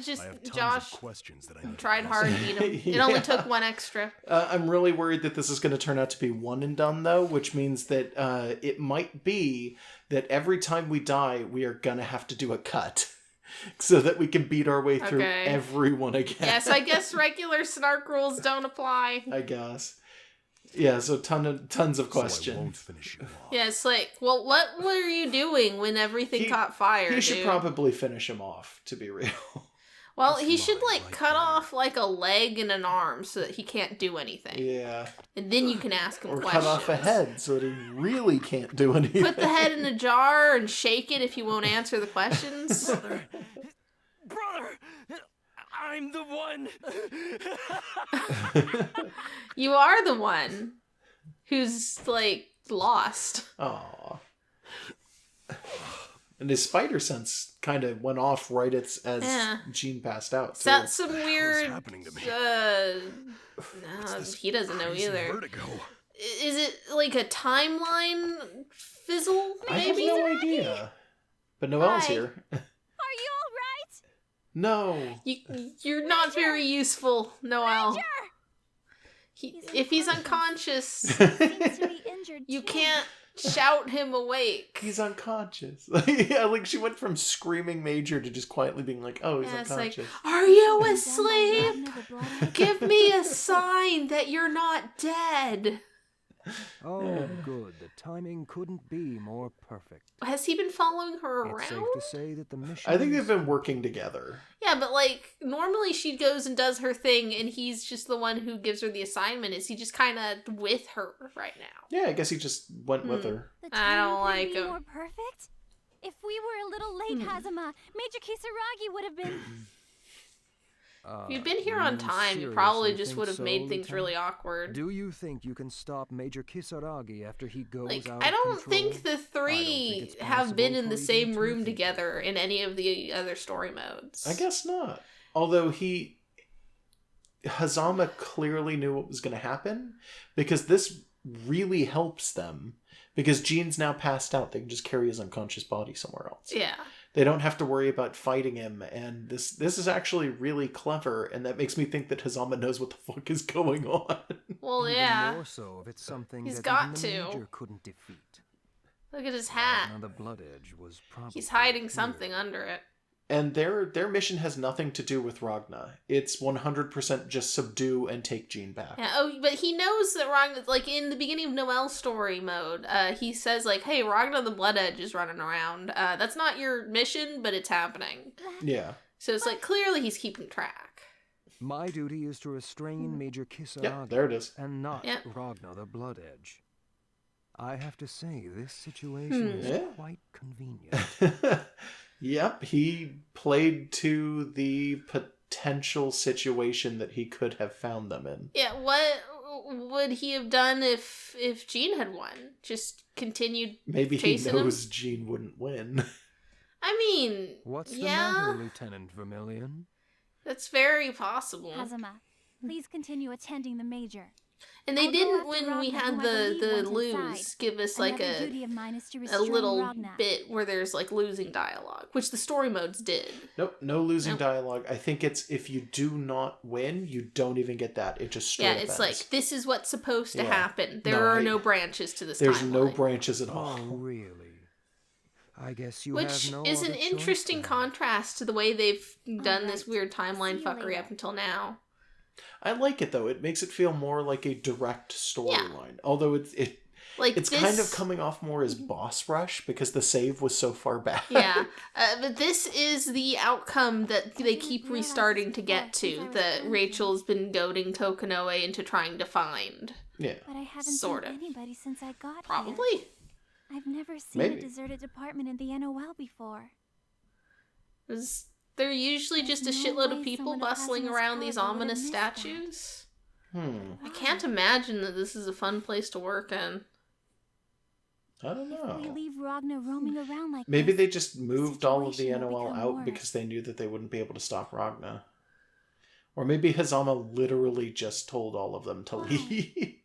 Just I have tons Josh of questions that I need to tried ask. hard to beat him. It only Yeah. took 1 extra. I'm really worried that this is going to turn out to be one and done, though, which means that it might be that every time we die, we are going to have to do a cut so that we can beat our way through Okay. everyone again. Yes, I guess regular Snark rules don't apply. I guess. Yeah, so tons of So I won't questions. finish you off. Yeah, it's like, well, what were you doing when everything caught fire, He should dude? probably finish him off, to be real. Well, That's he should, mine like, right cut there. off, like, a leg and an arm so that he can't do anything. Yeah. And then you can ask him Or questions. cut off a head so that he really can't do anything. Put the head in a jar and shake it if he won't answer the questions. Brother, I'm the one. You are the one who's, like, lost. Aw. And his spider sense kind of went off right as Yeah. Jean passed out, Is too. that some weird... happening to me? No, he doesn't know Crazy either. vertigo. Is it like a timeline fizzle, I have maybe? no idea. But Noelle's Hi. here. Are you all No. You're not very useful, Noelle. If he's unconscious, Seems to be injured you too. can't shout him awake. He's unconscious. Yeah, like she went from screaming Major to just quietly being like, oh, he's Yeah, it's like, unconscious. are you Done by asleep? Ragna the Bloodhound. Give me a sign that you're not dead. Oh, good. The timing couldn't be more perfect. Has he been following her It's safe around? to say that the mission. I think they've been working together. Yeah, but like normally she goes and does her thing, and he's just the one who gives her the assignment. Is he just kind of with her right now? Yeah, I guess he just went with her. The I don't timing like couldn't be him. more perfect. If we were a little late, Hazama, Major Kisaragi would have been. If you'd been here on time, you probably just would have made things really awkward. Do you think you can stop Major Kisaragi after he goes Like, out I of don't control? think the I don't three think it's have been possible in the for same even two room people. together in any of the other story modes. I guess not. Although Hazama clearly knew what was going to happen, because this really helps them. Because Jean's now passed out, they can just carry his unconscious body somewhere else. Yeah. They don't have to worry about fighting him, and this is actually really clever, and that makes me think that Hazama knows what the fuck is going on. Well, Even yeah. more so if it's something He's that got even the to. Major couldn't defeat. Look at his hat. Now the Blood Edge was probably He's hiding here. something under it. And their mission has nothing to do with Ragna. It's 100% just subdue and take Jean back. Yeah, oh, but he knows that Ragna, like, in the beginning of Noelle's story mode, he says, like, hey, Ragna the Blood Edge is running around. That's not your mission, but it's happening. Yeah. So it's like, clearly he's keeping track. My duty is to restrain Major Kisaragi. Yeah, there it is. And not Yep. Ragna the Blood Edge. I have to say, this situation is Yeah. quite convenient. Yep, he played to the potential situation that he could have found them in. Yeah, what would he have done if Jean had won? Just continued Maybe he chasing him? knows Jean wouldn't win. I mean, What's the yeah, matter, Lieutenant Vermilion? that's very possible. Hazama, please continue attending the Major. And they I'll go didn't, after when Ragna, we had whom I the believe wants lose, inside. give us like Another a duty of mine is to a restrain little Ragna. bit where there's like losing dialogue, which the story modes did. Nope, no losing Nope. dialogue. I think it's if you do not win, you don't even get that. It just straight Yeah, up it's ends. like, this is what's supposed to Yeah. happen. There No, are I- no branches to this there's timeline. no branches at all. Oh, really? I guess you Which have no is an other choice interesting then. contrast to the way they've done this Alright. weird timeline See you fuckery later. up until now. I like it though. It makes it feel more like a direct storyline. Although it's Like it's this, kind of coming off more as boss rush because the save was so far back. Yeah, but this is the outcome that they didn't keep realize restarting this to before, get since I to, was that born Rachel's been goading Tokunoe into trying to find. Yeah. But I haven't Sorta. seen anybody since I got here. Probably. I've never seen Maybe. a deserted department in the NOL before. 'Cause they're usually just a There's no shitload of way people someone of bustling Hazama's around these caliber would've ominous missed that. statues. I I can't imagine that this is a fun place to work in. don't If we know. leave Ragna roaming around like Maybe this, they just moved all of the situation will NOL become out worse. because they knew that they wouldn't be able to stop Ragna. Or maybe Hazama literally just told all of them to Why? leave.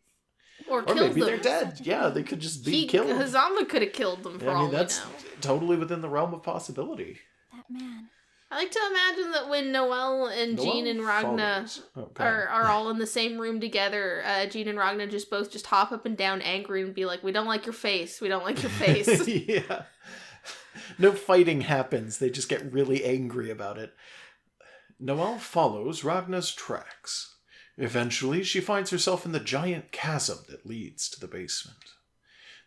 Or Or killed maybe them. they're dead. Such a Yeah, thing. they could just be killed. Hazama could have killed them for I all mean, that's we know. totally within the realm of possibility. that man. I like to imagine that when Noelle and Jean and Ragna follows. Okay. are all in the same room together, Jean and Ragna just hop up and down angry and be like, we don't like your face, we don't like your face. Yeah. No fighting happens. They just get really angry about it. Noelle follows Ragna's tracks. Eventually, she finds herself in the giant chasm that leads to the basement.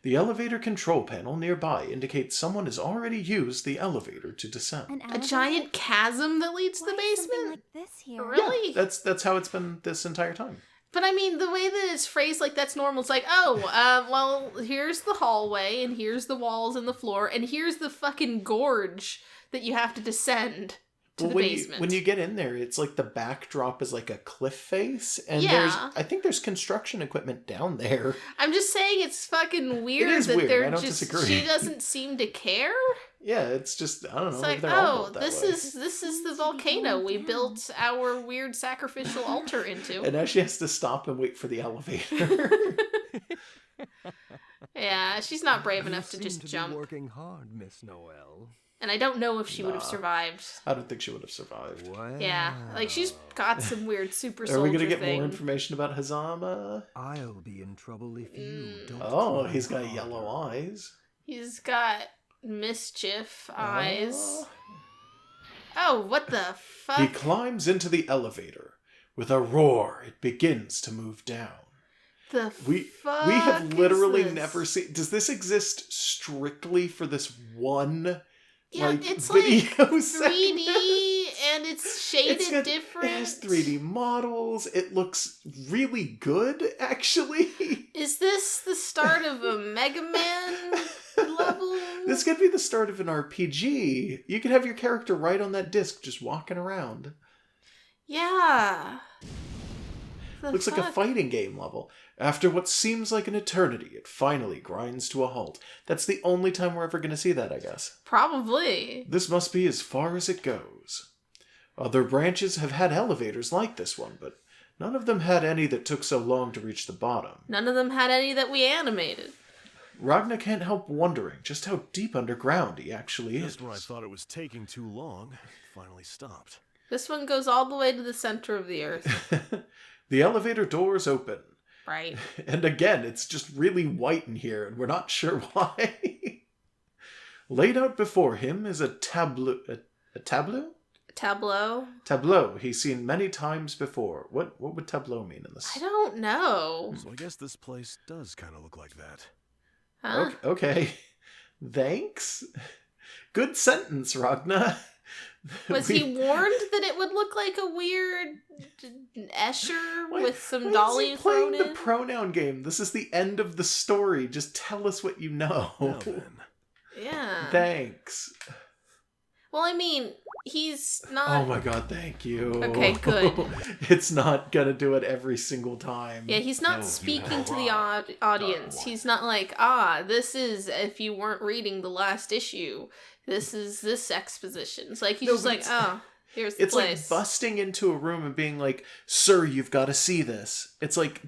The elevator control panel nearby indicates someone has already used the elevator to descend. An A elevator? giant chasm that leads to Why the is something basement? like this here? Really? Yeah, that's how it's been this entire time. But I mean, the way that it's phrased, like, that's normal. It's like, oh, well, here's the hallway, and here's the walls and the floor, and here's the fucking gorge that you have to descend to the when basement. when you get in there, it's like the backdrop is like a cliff face, and Yeah. I think there's construction equipment down there. I'm just saying it's fucking weird is that weird. they're I don't just, disagree. she doesn't seem to care. Yeah, it's just I don't know. It's maybe like, they're all oh, built that this way. is the Seems to be volcano going we down. built our weird sacrificial altar into. And now she has to stop and wait for the elevator. Yeah, she's not brave You enough to seem just to be jump. working hard, Miss Noel. And I don't know if she would have survived. I don't think she would have survived. Well, Yeah, like she's got some weird super soldier Are we going to get thing. more information about Hazama? I'll be in trouble if you don't. Oh, try he's got harder. yellow eyes. He's got mischief eyes. Oh, what the fuck? He climbs into the elevator. With a roar, it begins to move down. The We fuck have is literally this? never seen... Does this exist strictly for this one Yeah, like, it's video like 3D segment? and it's shaded different. It has 3D models. It looks really good, actually. Is this the start of a Mega Man level? This could be the start of an RPG. You could have your character right on that disc just walking around. Yeah. Looks like a fighting game level. After what seems like an eternity, it finally grinds to a halt. That's the only time we're ever going to see that, I guess. Probably. This must be as far as it goes. Other branches have had elevators like this one, but none of them had any that took so long to reach the bottom. None of them had any that we animated. Ragna can't help wondering just how deep underground he actually is. Just when I thought it was taking too long, it finally stopped. This one goes all the way to the center of the earth. The elevator doors open. Right. And again, it's just really white in here, and we're not sure why. Laid out before him is a tableau. A tableau? Tableau? Tableau he's seen many times before. What would tableau mean in this? I don't know. So I guess this place does kind of look like that. Huh? Okay. Thanks. Good sentence, Ragna. Was he warned that it would look like a weird Escher with some dolly is he playing thrown the in? pronoun game? This is the end of the story. Just tell us what you know. Now then. Yeah. Thanks. Well, I mean, he's not... Oh my god, thank you. Okay, good. It's not gonna do it every single time. Yeah, he's not speaking to the audience. He's not like, this is, if you weren't reading the last issue, this is this exposition. It's like, he's just like, here's the It's place. like busting into a room and being like, sir, you've got to see this. It's like,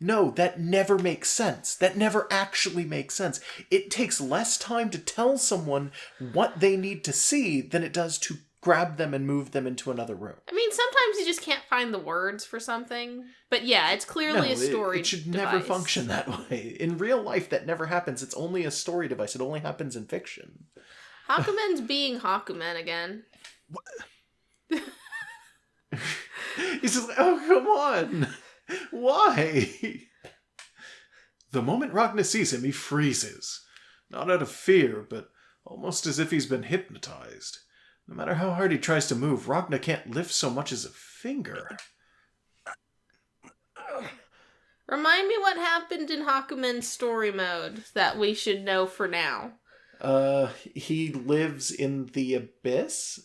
no, that never makes sense. That never actually makes sense. It takes less time to tell someone what they need to see than it does to grab them and move them into another room. I mean, sometimes you just can't find the words for something. But yeah, it's clearly a story It should never device. function that way. In real life, that never happens. It's only a story device. It only happens in fiction. Hakumen's being Hakumen again. He's just like, oh, come on. Why? The moment Ragna sees him, he freezes. Not out of fear, but almost as if he's been hypnotized. No matter how hard he tries to move, Ragna can't lift so much as a finger. Remind me what happened in Hakumen's story mode that we should know for now. He lives in the abyss?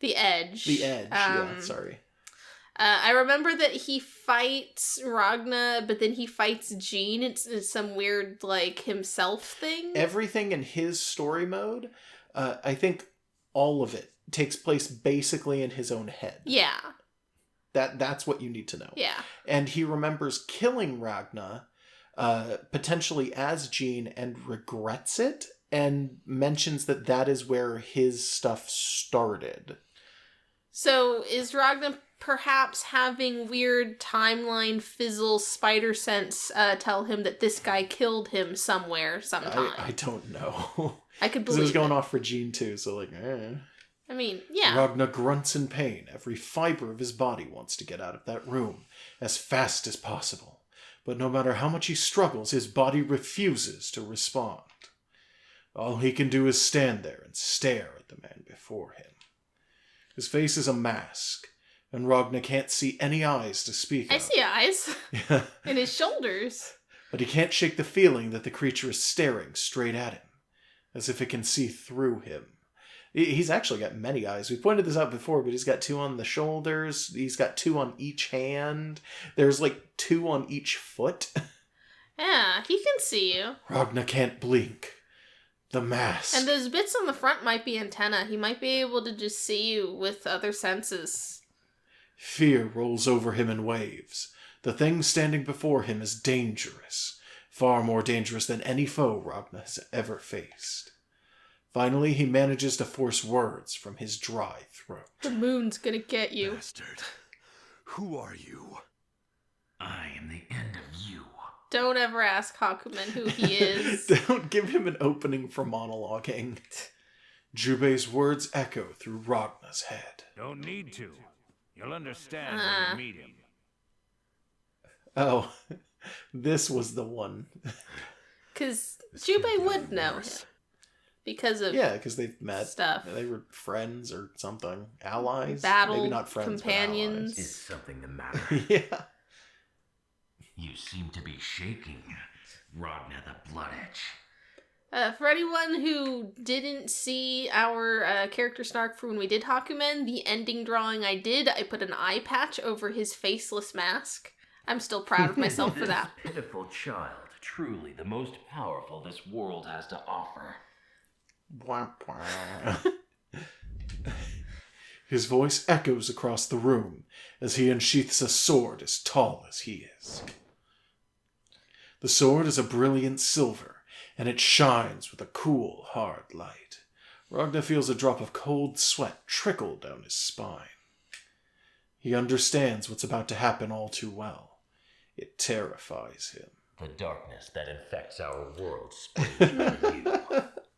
The Edge. The Edge, yeah, sorry. I remember that he fights Ragna, but then he fights Jean. It's some weird, like, himself thing. Everything in his story mode, I think all of it takes place basically in his own head. Yeah. That's what you need to know. Yeah. And he remembers killing Ragna, potentially as Jean, and regrets it, and mentions that is where his stuff started. So is Ragna perhaps having weird timeline fizzle spider sense tell him that this guy killed him somewhere sometime? I don't know. I could Because believe it was going it. off for Jean too, so like, I mean, yeah. Ragna grunts in pain. Every fiber of his body wants to get out of that room as fast as possible. But no matter how much he struggles, his body refuses to respond. All he can do is stand there and stare at the man before him. His face is a mask, and Ragna can't see any eyes to speak I of. see eyes. In his shoulders. But he can't shake the feeling that the creature is staring straight at him, as if it can see through him. He's actually got many eyes. We pointed this out before, but he's got 2 on the shoulders. He's got 2 on each hand. There's like 2 on each foot. Yeah, he can see you. Ragna can't blink. The mask. And those bits on the front might be antenna. He might be able to just see you with other senses. Fear rolls over him in waves. The thing standing before him is dangerous. Far more dangerous than any foe Ragna has ever faced. Finally, he manages to force words from his dry throat. The moon's gonna get you. Bastard. Who are you? I am the end of you. Don't ever ask Hakumen who he is. Don't give him an opening for monologuing. Jubei's words echo through Ragna's head. Don't need to. You'll understand when you meet him. Oh, this was the one. Because Jubei would know him. Because of because they've met. stuff. They were friends or something. Allies? Battle Maybe not friends, companions. Is something the matter? but yeah. You seem to be shaking, Ragna the Blood Edge. For anyone who didn't see our character Snark for when we did Hakumen, the ending drawing I put an eye patch over his faceless mask. I'm still proud of myself for that. This pitiful child, truly the most powerful this world has to offer. His voice echoes across the room as he unsheaths a sword as tall as he is. The sword is a brilliant silver, and it shines with a cool, hard light. Ragna feels a drop of cold sweat trickle down his spine. He understands what's about to happen all too well. It terrifies him. The darkness that infects our world springs from you,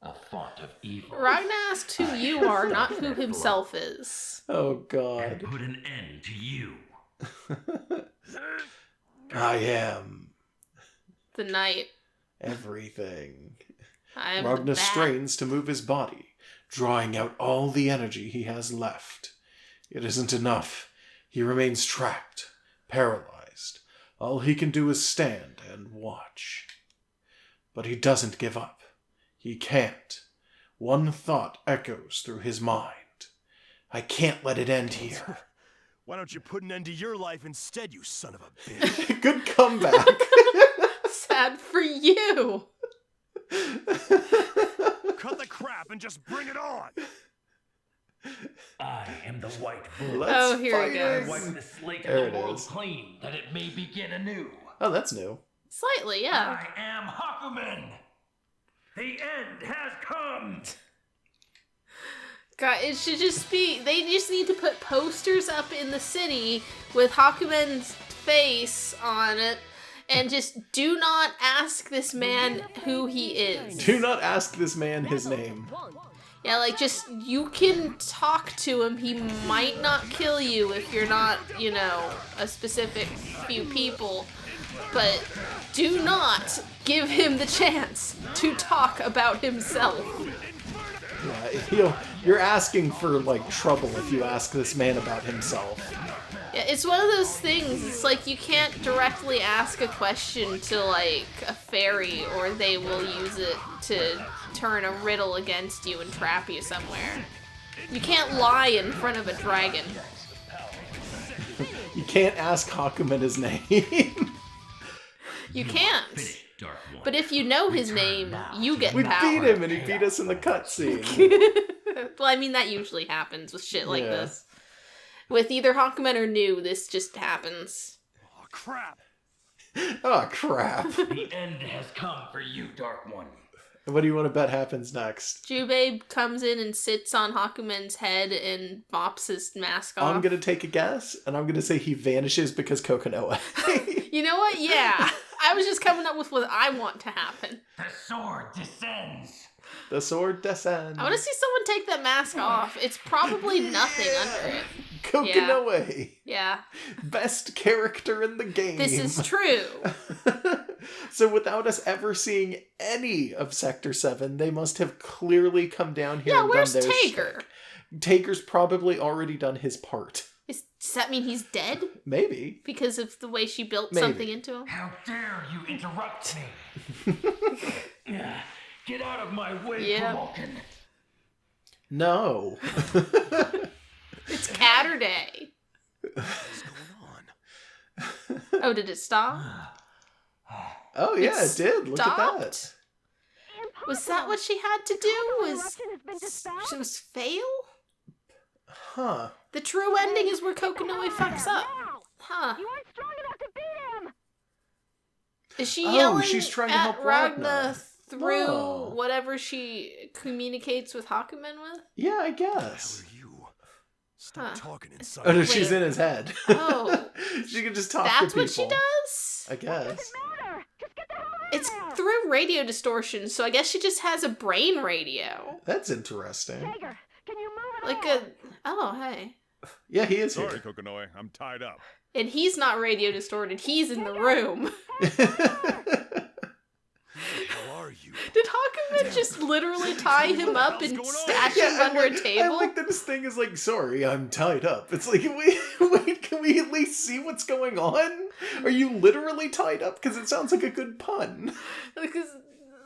a font of evil. Ragna asked who you are, not who himself is. Oh, And God. put an end to you. I am The night. everything. I am Ragna the bat. strains to move his body, drawing out all the energy he has left. It isn't enough. He remains trapped, paralyzed. All he can do is stand and watch. But he doesn't give up. He can't. One thought echoes through his mind. I can't let it end here. Why don't you put an end to your life instead, you son of a bitch? Good comeback. Sad for you. Cut the crap and just bring it on! I am the White Bull. Oh, here it fight goes. Wipe the slate There of the it world is. clean, that it may begin anew. Oh, that's new. Slightly, yeah. I am Hakumen. The end has come. God, it should just be. They just need to put posters up in the city with Hakumen's face on it, and just do not ask this man who he is. Do not ask this man his name. Yeah, like, just, you can talk to him. He might not kill you if you're not, a specific few people. But do not give him the chance to talk about himself. Yeah, you're asking for, trouble if you ask this man about himself. Yeah, it's one of those things. It's like you can't directly ask a question to, a fairy, or they will use it to turn a riddle against you and trap you somewhere. You can't lie in front of a dragon. You can't ask Hakumen his name. You can't. Dark One. But if you know his name, you get We power. beat him and he beat us in the cutscene. Well, I mean, that usually happens with shit like Yeah. this. With either Hakumen or New, this just happens. Oh, crap! Oh, crap. The end has come for you, Dark One. What do you want to bet happens next? Jubei comes in and sits on Hakumen's head and mops his mask off. I'm going to take a guess, and I'm going to say he vanishes because Kokonoe. You know what? Yeah. I was just coming up with what I want to happen. The sword descends. The sword descends. I want to see someone take that mask off. It's probably nothing under it. Kokonoe. Yeah. Best character in the game. This is true. So without us ever seeing any of Sector 7, they must have clearly come down here Yeah, and where's done their Tager? shtick. Tager's probably already done his part. Does that mean he's dead? Maybe. Because of the way she built Maybe. something into him? How dare you interrupt me? Get out of my way, Yeah. Vulcan. No. It's Catterday. What's going on? Oh, did it stop? Oh yeah, It it did. Look at that. stopped? Was that what she had to do? She was fail? Huh. The true ending is where Kokonoe fucks up. Huh. You aren't strong enough to beat him! Is she Oh, yelling she's trying to at help Ragna. through Oh. whatever she communicates with Hakumen with? Yeah, I Who guess. are you? Stop Huh. talking inside. Oh, no, Wait. she's in his head. Oh. She can just talk to That's people. what she does? I guess. It's through radio distortion, so I guess she just has a brain radio. That's interesting. Like a... Oh, hey. Yeah, he is Sorry, here. Kokonoi. I'm tied up. And he's not radio distorted, he's in the room. Who the hell are you? Did Hakumen just literally tie him up and stash him I under a like- I table? like that his thing is like, sorry, I'm tied up. It's like, wait, can we at least see what's going on? Are you literally tied up? Because it sounds like a good pun. Because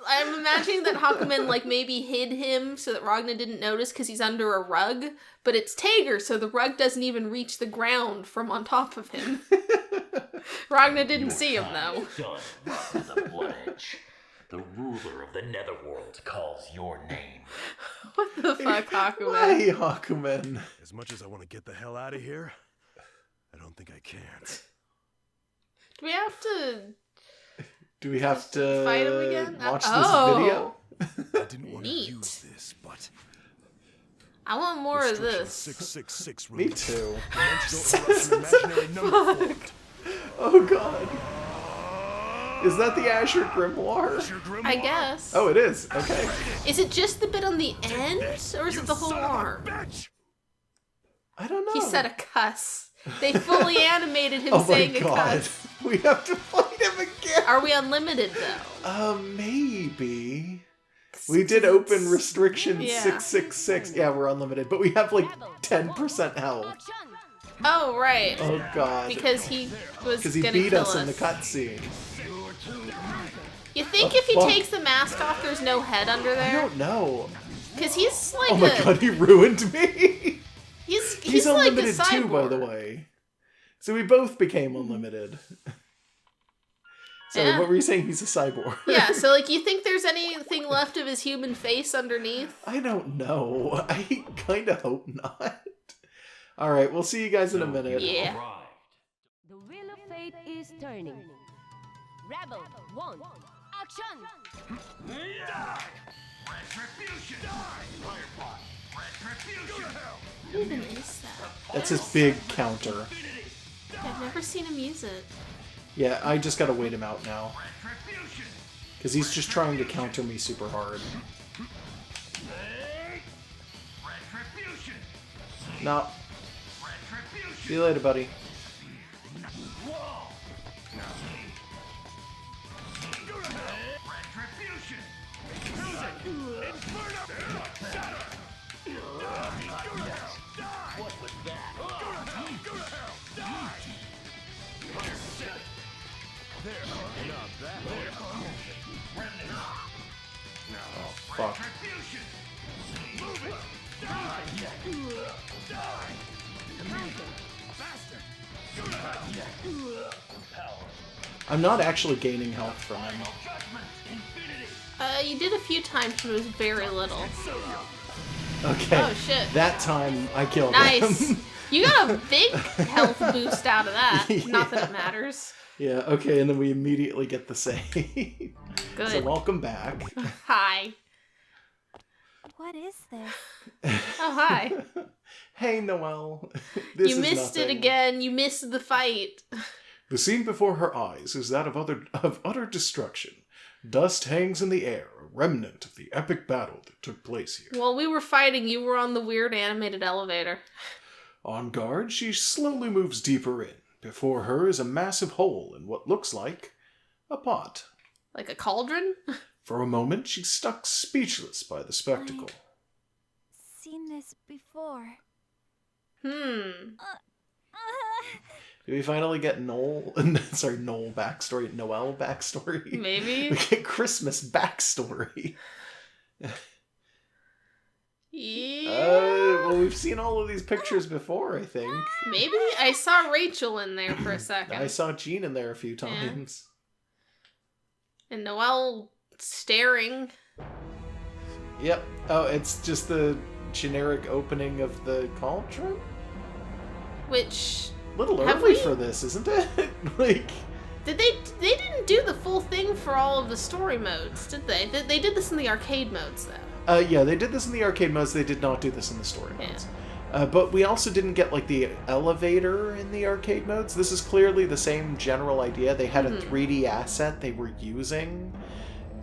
I'm imagining that Hakumen like maybe hid him so that Ragna didn't notice because he's under a rug, but it's Tager, so the rug doesn't even reach the ground from on top of him. Ragna didn't see him though. Done, Ragna the Blood Edge. The ruler of the Netherworld calls your name. What the fuck, Hakumen? Why, Hakumen? As much as I want to get the hell out of here, I don't think I can. Do we have to Do we have to fight him again? watch Oh. this I didn't want to Neat. use this, but I want more of Restriction this. 666 video? Me rules. too. Dimensional eruption, imaginary number formed. Oh god. Is that the Azure Grimoire? Your grimoire? I guess. Oh, it is. Okay. Is it just the bit on the end, or is You it the whole son of a arm? bitch! I don't know. He said a cuss. They fully animated him Oh my saying a god. cuss. We have to fight him again. Are we unlimited though? Maybe. We did open restriction Yeah. 666. Yeah, we're unlimited, but we have like 10% health. Oh right. Oh god. Because he was Because he gonna beat kill us us. in the cutscene. You think The if he fuck? takes the mask off, there's no head under I there? don't know. Because he's like Oh my god, he ruined me. he's like a unlimited too, by the cyborg. way. So we both became unlimited. Sorry, Yeah. what were you saying? He's a cyborg. Yeah, so like you think there's anything left of his human face underneath? I don't know. I kind of hope not. All right, we'll see you guys in a minute. Yeah. Arrived. The wheel of fate is turning. Rebel 1. Action! Retribution! Firefly! Retribution! What even is that? That's his big counter. I've never seen him use it. Yeah, I just gotta wait him out now. Retribution! Because he's just trying to counter me super hard. Retribution! No. Retribution! See you later, buddy. Wall! Go to hell! Retribution! Inferno! Shatter! Go to hell! Die! What was that? Go to hell! Go to hell! Die! There. Not that. There. Oh, fuck. Retribution! Move it! Die! Die! Faster! Go to hell! I'm not actually gaining health from him. You did a few times, but it was very little. Okay. Oh shit. That time I killed Nice. him. You got a big health boost out of that. Not that it matters. Yeah, okay, and then we immediately get the save. Good. So welcome back. Hi. What is this? Oh, hi. Hey, Noelle. This You is missed it nothing. again. You missed the fight. The scene before her eyes is that of utter destruction. Dust hangs in the air, a remnant of the epic battle that took place here. While we were fighting, you were on the weird animated elevator. On guard, she slowly moves deeper in. Before her is a massive hole in what looks like a pot. Like a cauldron? For a moment, she's stuck speechless by the spectacle. Seen this before. Hmm. Do we finally get Noel backstory? Noelle backstory? Maybe. We get Christmas backstory. Yeah. Well, we've seen all of these pictures before, I think. Maybe. I saw Rachel in there for a second. I saw Jean in there a few times. And Noelle staring. Yep. Oh, it's just the generic opening of the cauldron? Which... Little Have early we? for this, isn't it? Like, They didn't do the full thing for all of the story modes, did they? They did this in the arcade modes, though. Yeah, they did this in the arcade modes. They did not do this in the story modes. But we also didn't get, like, the elevator in the arcade modes. This is clearly the same general idea. They had a 3D asset they were using,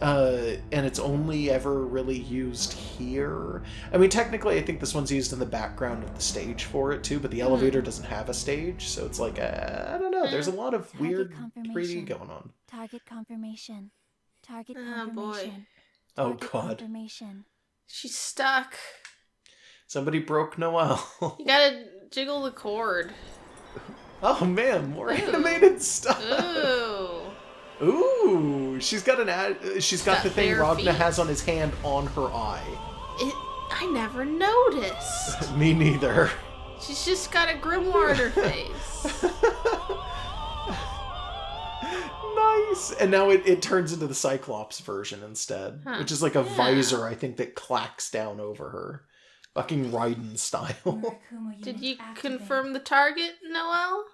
and it's only ever really used here. I mean, technically, I think this one's used in the background of the stage for it, too, but the elevator doesn't have a stage, so it's like, I don't know. There's a lot of weird 3D going on. Target confirmation. Target Oh, boy. Oh, Target God. confirmation. She's stuck. Somebody broke Noelle. You gotta jiggle the cord. Oh, man, more animated stuff. Ooh. Ooh, she's got she's got the thing bare Ragna feet. has on his hand on her eye. I never noticed. Me neither. She's just got a grimoire in her face. Nice. And now it turns into the Cyclops version instead, which is like a visor, I think, that clacks down over her. Fucking Raiden style. Did you confirm the target, Noelle?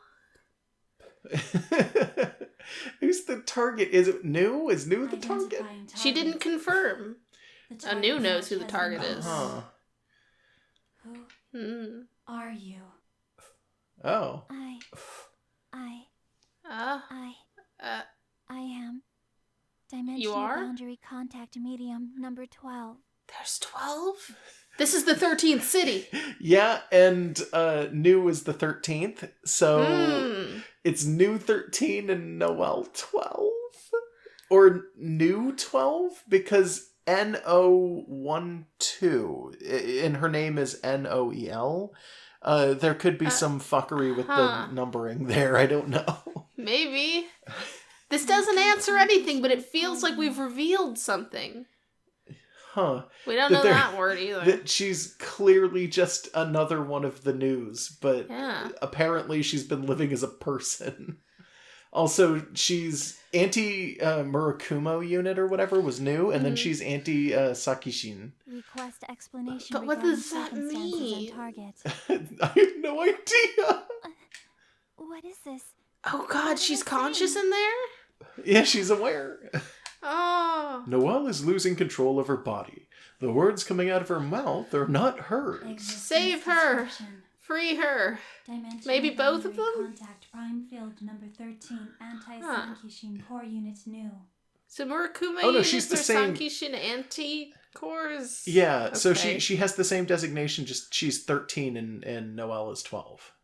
Who's the target? Is it New? Is New the target? She didn't confirm. Anu knows who the target is. Huh. Who are you? Oh. I am Dimensional You are? Boundary Contact Medium number 12. There's 12? This is the 13th city. Yeah, and New is the 13th, so it's New 13 and Noelle 12? Or New 12? Because N-O-1-2, and her name is N-O-E-L. There could be some fuckery with the numbering there, I don't know. Maybe. This doesn't answer anything, but it feels like we've revealed something. Huh. We don't know that word either. That she's clearly just another one of the News, but apparently she's been living as a person. Also, she's anti-Murakumo unit or whatever was New, and then she's anti-Sakishin. Request explanation. But what regarding does that circumstances mean? and target. I have no idea. What is this? Oh god, she's conscious in there? Yeah, she's aware. Oh. Noelle is losing control of her body. The words coming out of her mouth are not hers. Save her. Free her. Maybe both of them? Contact prime field number 13, anti-Sankishin core unit New. So Murakumo Oh, no, units she's the are same- Sankishin anti-cores? Yeah, so Okay. she has the same designation, just she's 13 and Noelle is 12.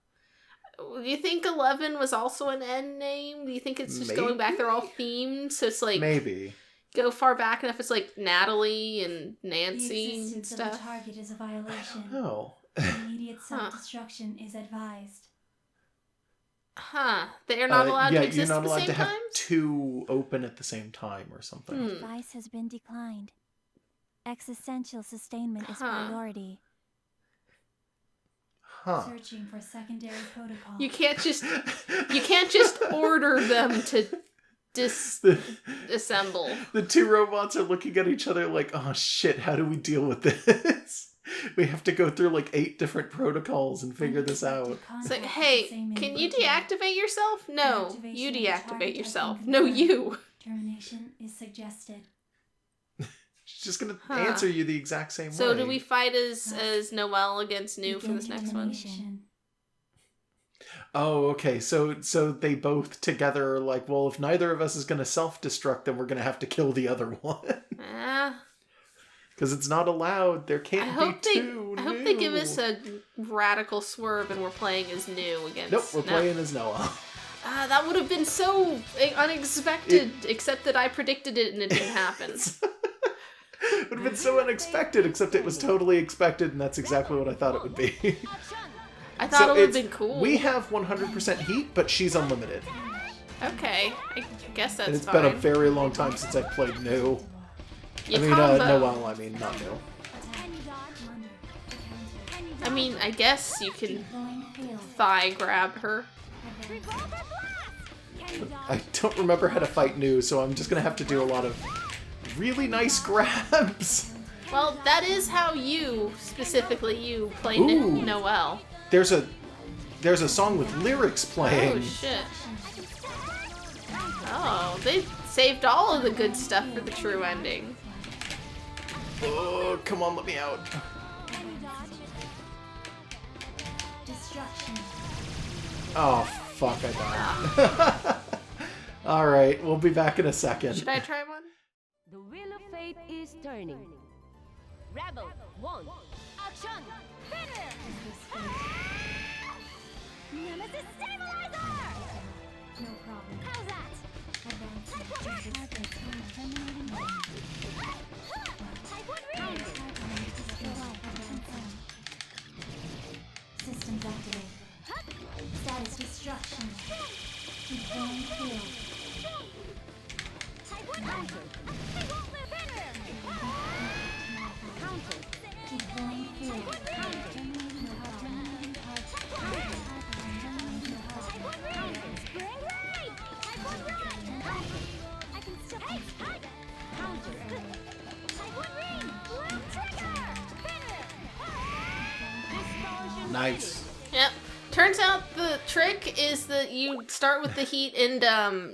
Do you think 11 was also an N name? Do you think it's just going back? They're all themed, so it's like Maybe. go far back enough. It's like Natalie and The Nancy and existence of the stuff. target is a violation. Oh. Immediate self-destruction is advised. Huh? They are not allowed to exist you're at not the allowed same to have time. two open at the same time or something. Advice has been declined. Existential sustainment is priority. Huh. Searching for secondary protocol. You can't just order them to disassemble. The two robots are looking at each other like, oh shit, how do we deal with this? We have to go through like 8 different protocols and figure this out. It's like, hey, can you deactivate yourself? No, you deactivate yourself. No, you. Termination is suggested. She's just gonna answer you the exact same way. So do we fight as Noelle against New for this next one? Oh, okay. So they both together are like, well, if neither of us is gonna self-destruct, then we're gonna have to kill the other one. Because it's not allowed. There can't be two. I hope they give us a radical swerve and we're playing as New against. Nope, we're playing as Noelle. That would have been so unexpected, except that I predicted it and it didn't happen. It would have been so unexpected, except it was totally expected, and that's exactly what I thought it would be. I thought it would have been cool. We have 100% heat, but she's unlimited. Okay, I guess that's And it's fine. been a very long time since I've played New. You I mean, combo. Noelle, I mean, not New. I mean, I guess you can thigh grab her. I don't remember how to fight New, so I'm just gonna have to do a lot of really nice grabs. Well, that is how you, specifically you, play Ooh. Noelle. There's a song with lyrics playing. Oh, shit. They saved all of the good stuff for the true ending. Oh, come on, let me out. Destruction. Oh, fuck, I died. Alright, we'll be back in a second. Should I try one? The wheel of fate is turning. Rebel 1. Action! Finish! Nemesis stabilizer! No problem. How's that? Type 1 ring! Systems activated. Status destruction. Confirmed field. Type 1 counter! They won't live better! Counter. Confirmed field. Type 1 ring! Spring raid! Type 1 run! I can still... Hey! Hi! Counter. Type 1 ring! Blue trigger! Finish! Nice. Yep. Turns out the trick is that you start with the heat, and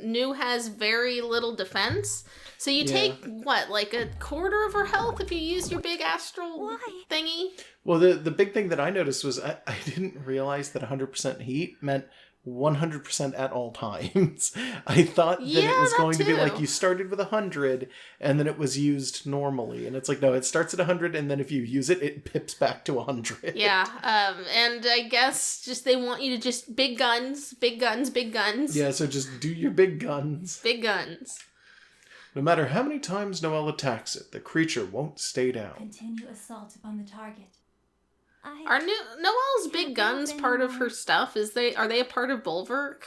Nu has very little defense. So you take, what, like a quarter of her health if you use your big astral thingy? Well, the big thing that I noticed was I didn't realize that 100% heat meant 100% at all times. I thought that it was going to be like you started with 100 and then it was used normally. And it's like, no, it starts at 100 and then if you use it, it pips back to 100. Yeah, and I guess just they want you to just big guns, big guns, big guns. Yeah, so just do your big guns. Big guns. No matter how many times Noelle attacks it, the creature won't stay down. Continue assault upon the target. Are Noelle's big guns part of her stuff? Are they a part of Bulwark?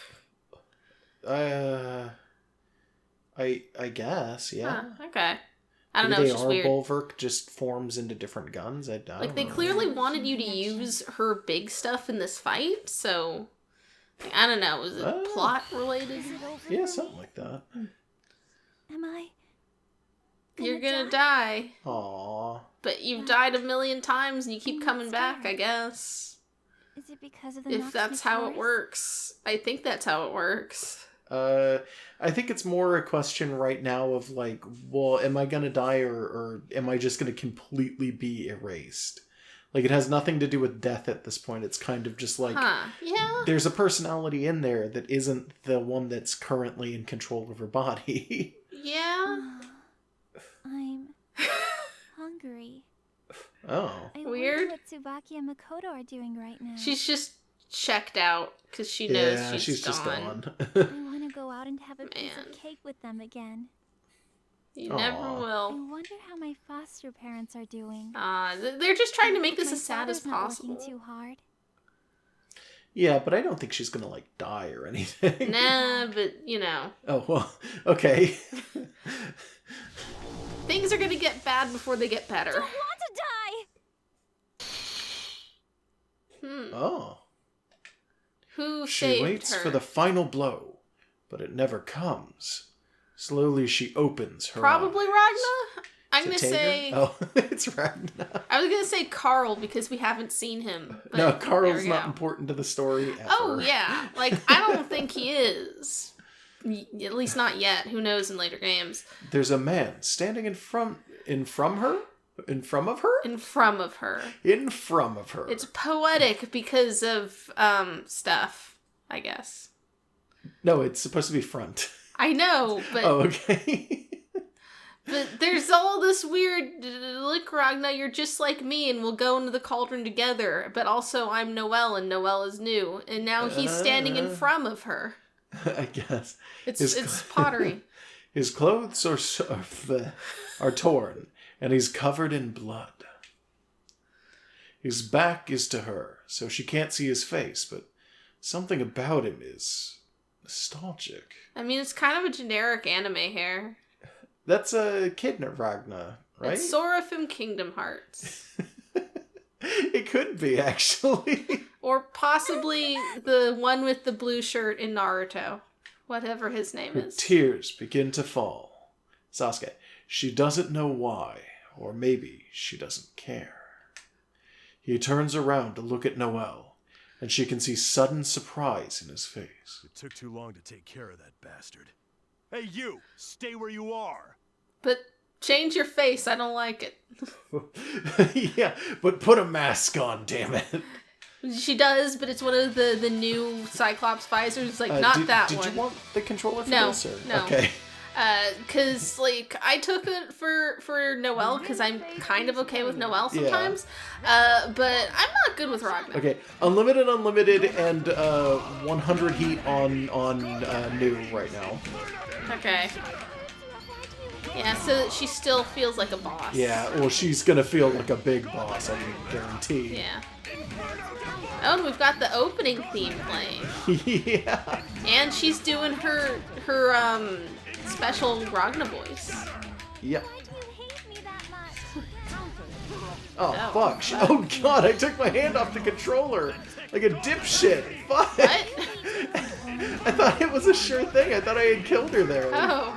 I guess, yeah. Huh, okay. I don't know, Maybe it's just our weird. Bulwark just forms into different guns. I don't They know. clearly wanted you to use her big stuff in this fight, so I don't know, was it plot related? Yeah, something like that. Am I... You're gonna die. Aww. But you've died a million times and you keep coming back, I guess. Is it because of the If that's how it works. I think that's how it works. I think it's more a question right now of like, well, am I gonna die or am I just gonna completely be erased? Like, it has nothing to do with death at this point. It's kind of just like, yeah. There's a personality in there that isn't the one that's currently in control of her body. Yeah. I'm hungry. Oh. Weird. What Tsubaki and Makoto are doing right now. She's just checked out because she knows she's just gone. I want to go out and have a piece of cake with them again. You never will. I wonder how my foster parents are doing. They're just trying to make this as sad as My father's not possible. working too hard. Yeah, but I don't think she's gonna like die or anything. Nah, but you know. Oh well, okay. Things are gonna get bad before they get better. Don't want to die. Oh. Who She saved waits her? for the final blow, but it never comes. Slowly she opens her Probably eyes. Ragna? I'm Is gonna it Tager? say... Oh, it's Ragna. I was gonna say Carl because we haven't seen him. But No, there Carl's we not go. important to the story ever. Oh, yeah. Like, I don't think he is. At least not yet. Who knows in later games. There's a man standing in front of her? In front of her. In front of her. It's poetic because of, stuff, I guess. No, it's supposed to be front. I know, but... Oh, okay. But there's all this weird, look, Ragna, you're just like me, and we'll go into the cauldron together. But also, I'm Noelle, and Noelle is new. And now he's standing in front of her. I guess. It's pottery. His clothes are torn, and he's covered in blood. His back is to her, so she can't see his face, but something about him is nostalgic. I mean, it's kind of a generic anime hair. That's a Kidna Ragna, right? It's Sora from Kingdom Hearts. It could be, actually. Or possibly the one with the blue shirt in Naruto. Whatever his name Her is. tears begin to fall. Sasuke, she doesn't know why, or maybe she doesn't care. He turns around to look at Noelle, and she can see sudden surprise in his face. It took too long to take care of that bastard. Hey, you! Stay where you are! But change your face. I don't like it. Yeah, but put a mask on, damn it. She does, but it's one of the new Cyclops visors. Like, not that one. Did you want the controller for No, this? Or? no. Okay. Cause like I took it for Noelle because I'm kind of okay with Noelle sometimes. But I'm not good with Ragna. Okay, unlimited, and 100 heat on new right now. Okay. Yeah, so she still feels like a boss. Yeah, well, she's gonna feel like a big boss, I can guarantee. Yeah. Oh, and we've got the opening theme playing. Yeah. And she's doing her special Ragna voice. Yep. Why do you hate me that much? Oh, Oh, fuck. Oh, God, I took my hand off the controller. Like a dipshit. Fuck. What? I thought it was a sure thing. I thought I had killed her there. Oh,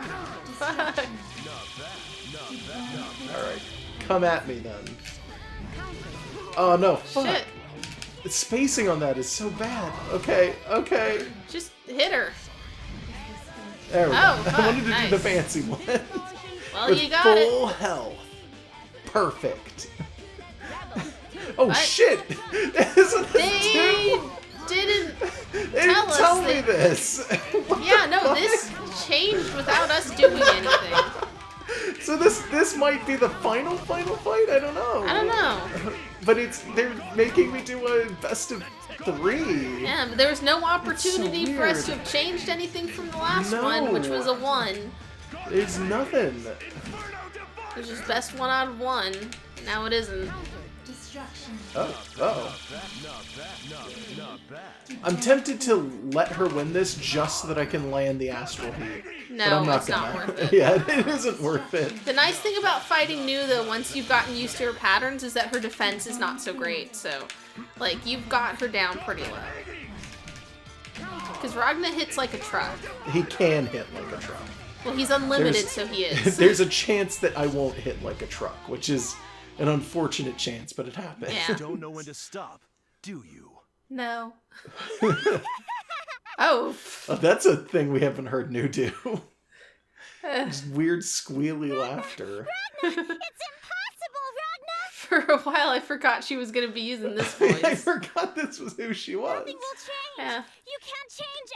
fuck. Alright. Come at me, then. Oh, no. Fuck. Shit. The spacing on that is so bad. Okay, okay. Just hit her. There we go. Oh, I fuck, wanted to do the nice. fancy one. Well, With you got full it. health. Perfect. Oh, What? shit! Isn't this They didn't They didn't tell us tell me that- this. What Yeah, the no, fuck? this changed without us doing anything. So this might be the final fight? I don't know. I don't know. But they're making me do a best of 3. Yeah, but there was no opportunity for us to weird. have changed anything from the last No. one, which was a 1. There's nothing. It was just best 1 out of 1. Now it isn't. Destruction. Oh. I'm tempted to let her win this just so that I can land the astral heat. But No, I'm not it's not gonna. worth it. Yeah, it isn't worth it. The nice thing about fighting New, though, once you've gotten used to her patterns, is that her defense is not so great. So, like, you've got her down pretty low. Because Ragna hits like a truck. He can hit like a truck. Well, he's unlimited, There's- so he is. There's a chance that I won't hit like a truck, which is an unfortunate chance, but it happens. Yeah. Don't know when to stop, do you? No. Oh. Oh, that's a thing we haven't heard New do. Just weird squealy laughter. It's impossible, Ragna! For a while, I forgot she was going to be using this I voice. forgot this was who she was. Nothing will change. Yeah. You can't change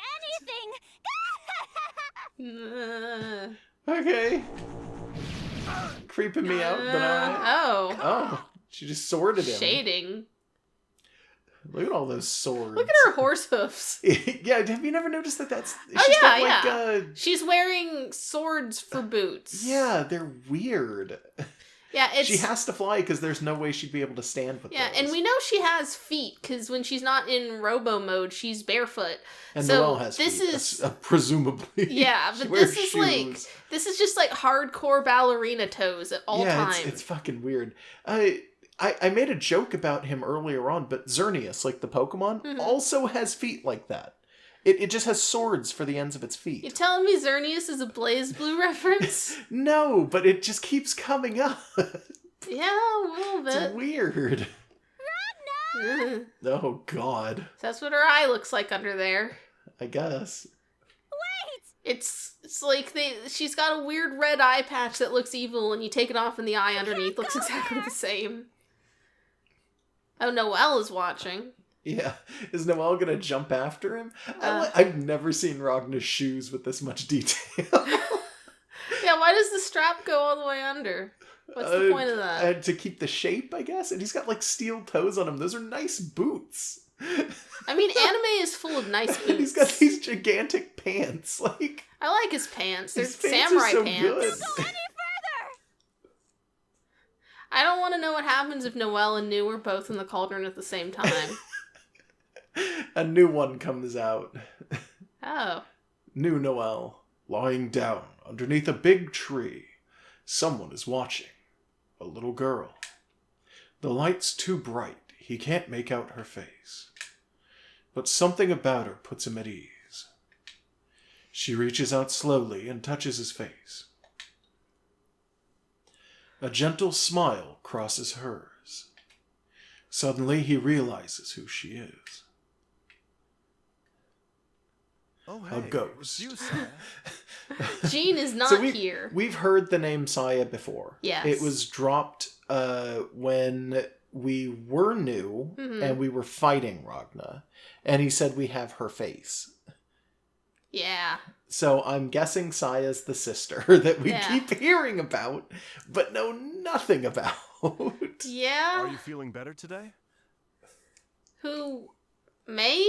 anything. Okay. Creeping me out, but Oh. Oh, she just sworded him. Shading. Look at all those swords. Look at her horse hoofs. Yeah, have you never noticed that that's... Oh, she's yeah, got, yeah. like, She's wearing swords for boots. yeah, they're weird. Yeah, it's... She has to fly because there's no way she'd be able to stand with Yeah, those. and we know she has feet, because when she's not in robo mode, she's barefoot. And so Noelle has this feet, is... presumably. Yeah, She but wears this is like... shoes. This is just like hardcore ballerina toes at all times. It's fucking weird. I made a joke about him earlier on, but Xerneas, like the Pokemon, Mhm. also has feet like that. It just has swords for the ends of its feet. You telling me Xerneas is a BlazBlue reference? No, but it just keeps coming up. Yeah, a little It's bit. weird. Ugh. Oh, God. So that's what her eye looks like under there. I guess. It's like she's got a weird red eye patch that looks evil, and you take it off and the eye underneath looks exactly the same. Oh, Noelle is watching. Yeah. Is Noelle gonna jump after him? I've never seen Ragna's shoes with this much detail. Yeah, why does the strap go all the way under? What's the point of that? To keep the shape, I guess. And he's got like steel toes on him. Those are nice boots. I mean, anime is full of nice boots. And he's got these gigantic pants. Like, I like his pants. They're his pants samurai are so pants. good. I don't want to know what happens if Noelle and New are both in the cauldron at the same time. A new one comes out. Oh. New Noelle, lying down underneath a big tree. Someone is watching. A little girl. The light's too bright. He can't make out her face. But something about her puts him at ease. She reaches out slowly and touches his face. A gentle smile crosses hers. Suddenly he realizes who she is. Oh, A hey, ghost. it was you, sire. Jean is not So here. We've heard the name Saya before. Yes. It was dropped when we were new and we were fighting Ragna. And he said we have her face. Yeah. So I'm guessing Saya's the sister that we keep hearing about, but know nothing about. Yeah. Are you feeling better today? Who? Maybe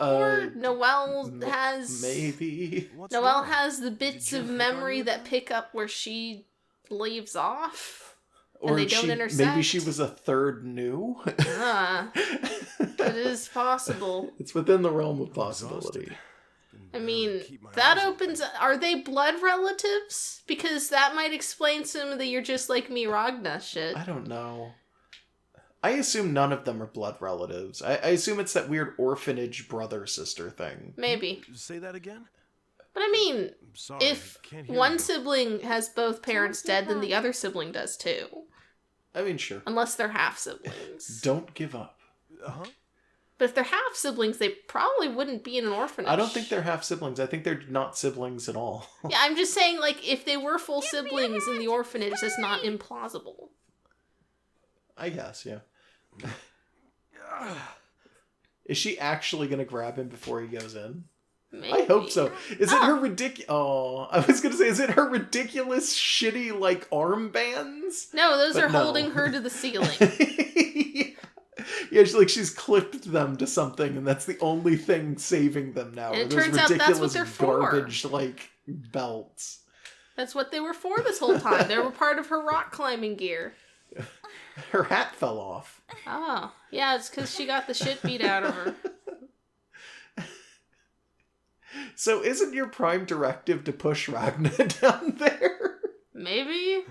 Noelle? Or Noelle has... Maybe. Noelle has the bits of memory that pick up where she leaves off. Or and they don't intersect. Maybe she was a third new. It is possible. It's within the realm of possibility. I mean, that opens... Are they blood relatives? Because that might explain some of the "you're just like me" Ragna shit. I don't know. I assume none of them are blood relatives. I assume it's that weird orphanage brother-sister thing. Maybe. Say that again? But I mean, sorry, if one sibling has both parents dead, then the other sibling does too. I mean, sure. Unless they're half-siblings. Don't give up. Uh-huh. But if they're half-siblings, they probably wouldn't be in an orphanage. I don't think they're half-siblings. I think they're not siblings at all. Yeah, I'm just saying, like, if they were full siblings in the orphanage, that's not implausible. I guess, yeah. Is she actually going to grab him before he goes in? Maybe. I hope so. Is it her ridiculous... Oh, I was going to say, is it her ridiculous, shitty, like, armbands? No, those are holding her to the ceiling. Yeah, she's clipped them to something, and that's the only thing saving them now. And it those turns out that's what they're for. Garbage, like, belts. That's what they were for this whole time. They were part of her rock climbing gear. Her hat fell off. Oh, yeah, it's because she got the shit beat out of her. So isn't your prime directive to push Ragna down there? Maybe.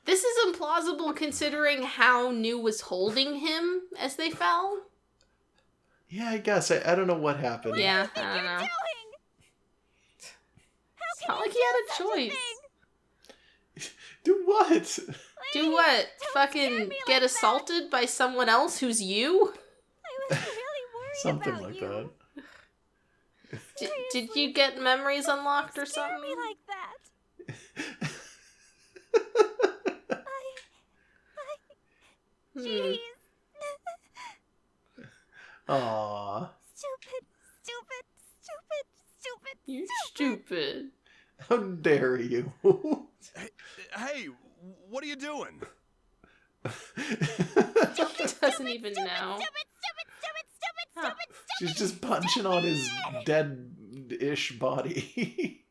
This is implausible considering how New was holding him as they fell. Yeah, I guess. I don't know what happened. Yeah, I don't know. It's not like he had a choice. Do what? Do what? Fucking get assaulted by someone else who's you? I was really worried Something about like you. that. Did you get memories unlocked or something? Me like that. Jeez. Aww. Stupid. You're stupid. How dare you? Hey, what are you doing? He doesn't even know. She's just punching on his dead-ish body.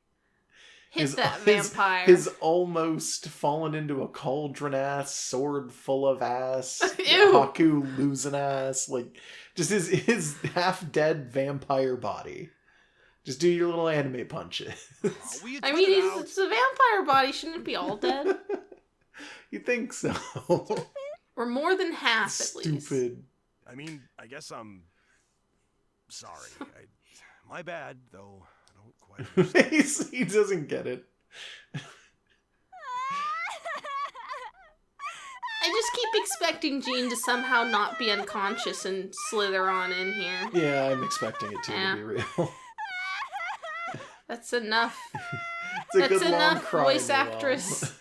Hit that vampire. His almost fallen into a cauldron-ass, sword full of ass, Ew. Haku losing ass, like, just his half-dead vampire body. Just do your little anime punches. I mean, it's a vampire body. Shouldn't it be all dead? You think so? Or more than half, at least. Stupid. I mean, I guess I'm sorry. My bad, though. I don't quite understand. He doesn't get it. I just keep expecting Jean to somehow not be unconscious and slither on in here. Yeah, I'm expecting it to be real. That's enough. It's a That's good long enough, cry, voice Noelle. actress.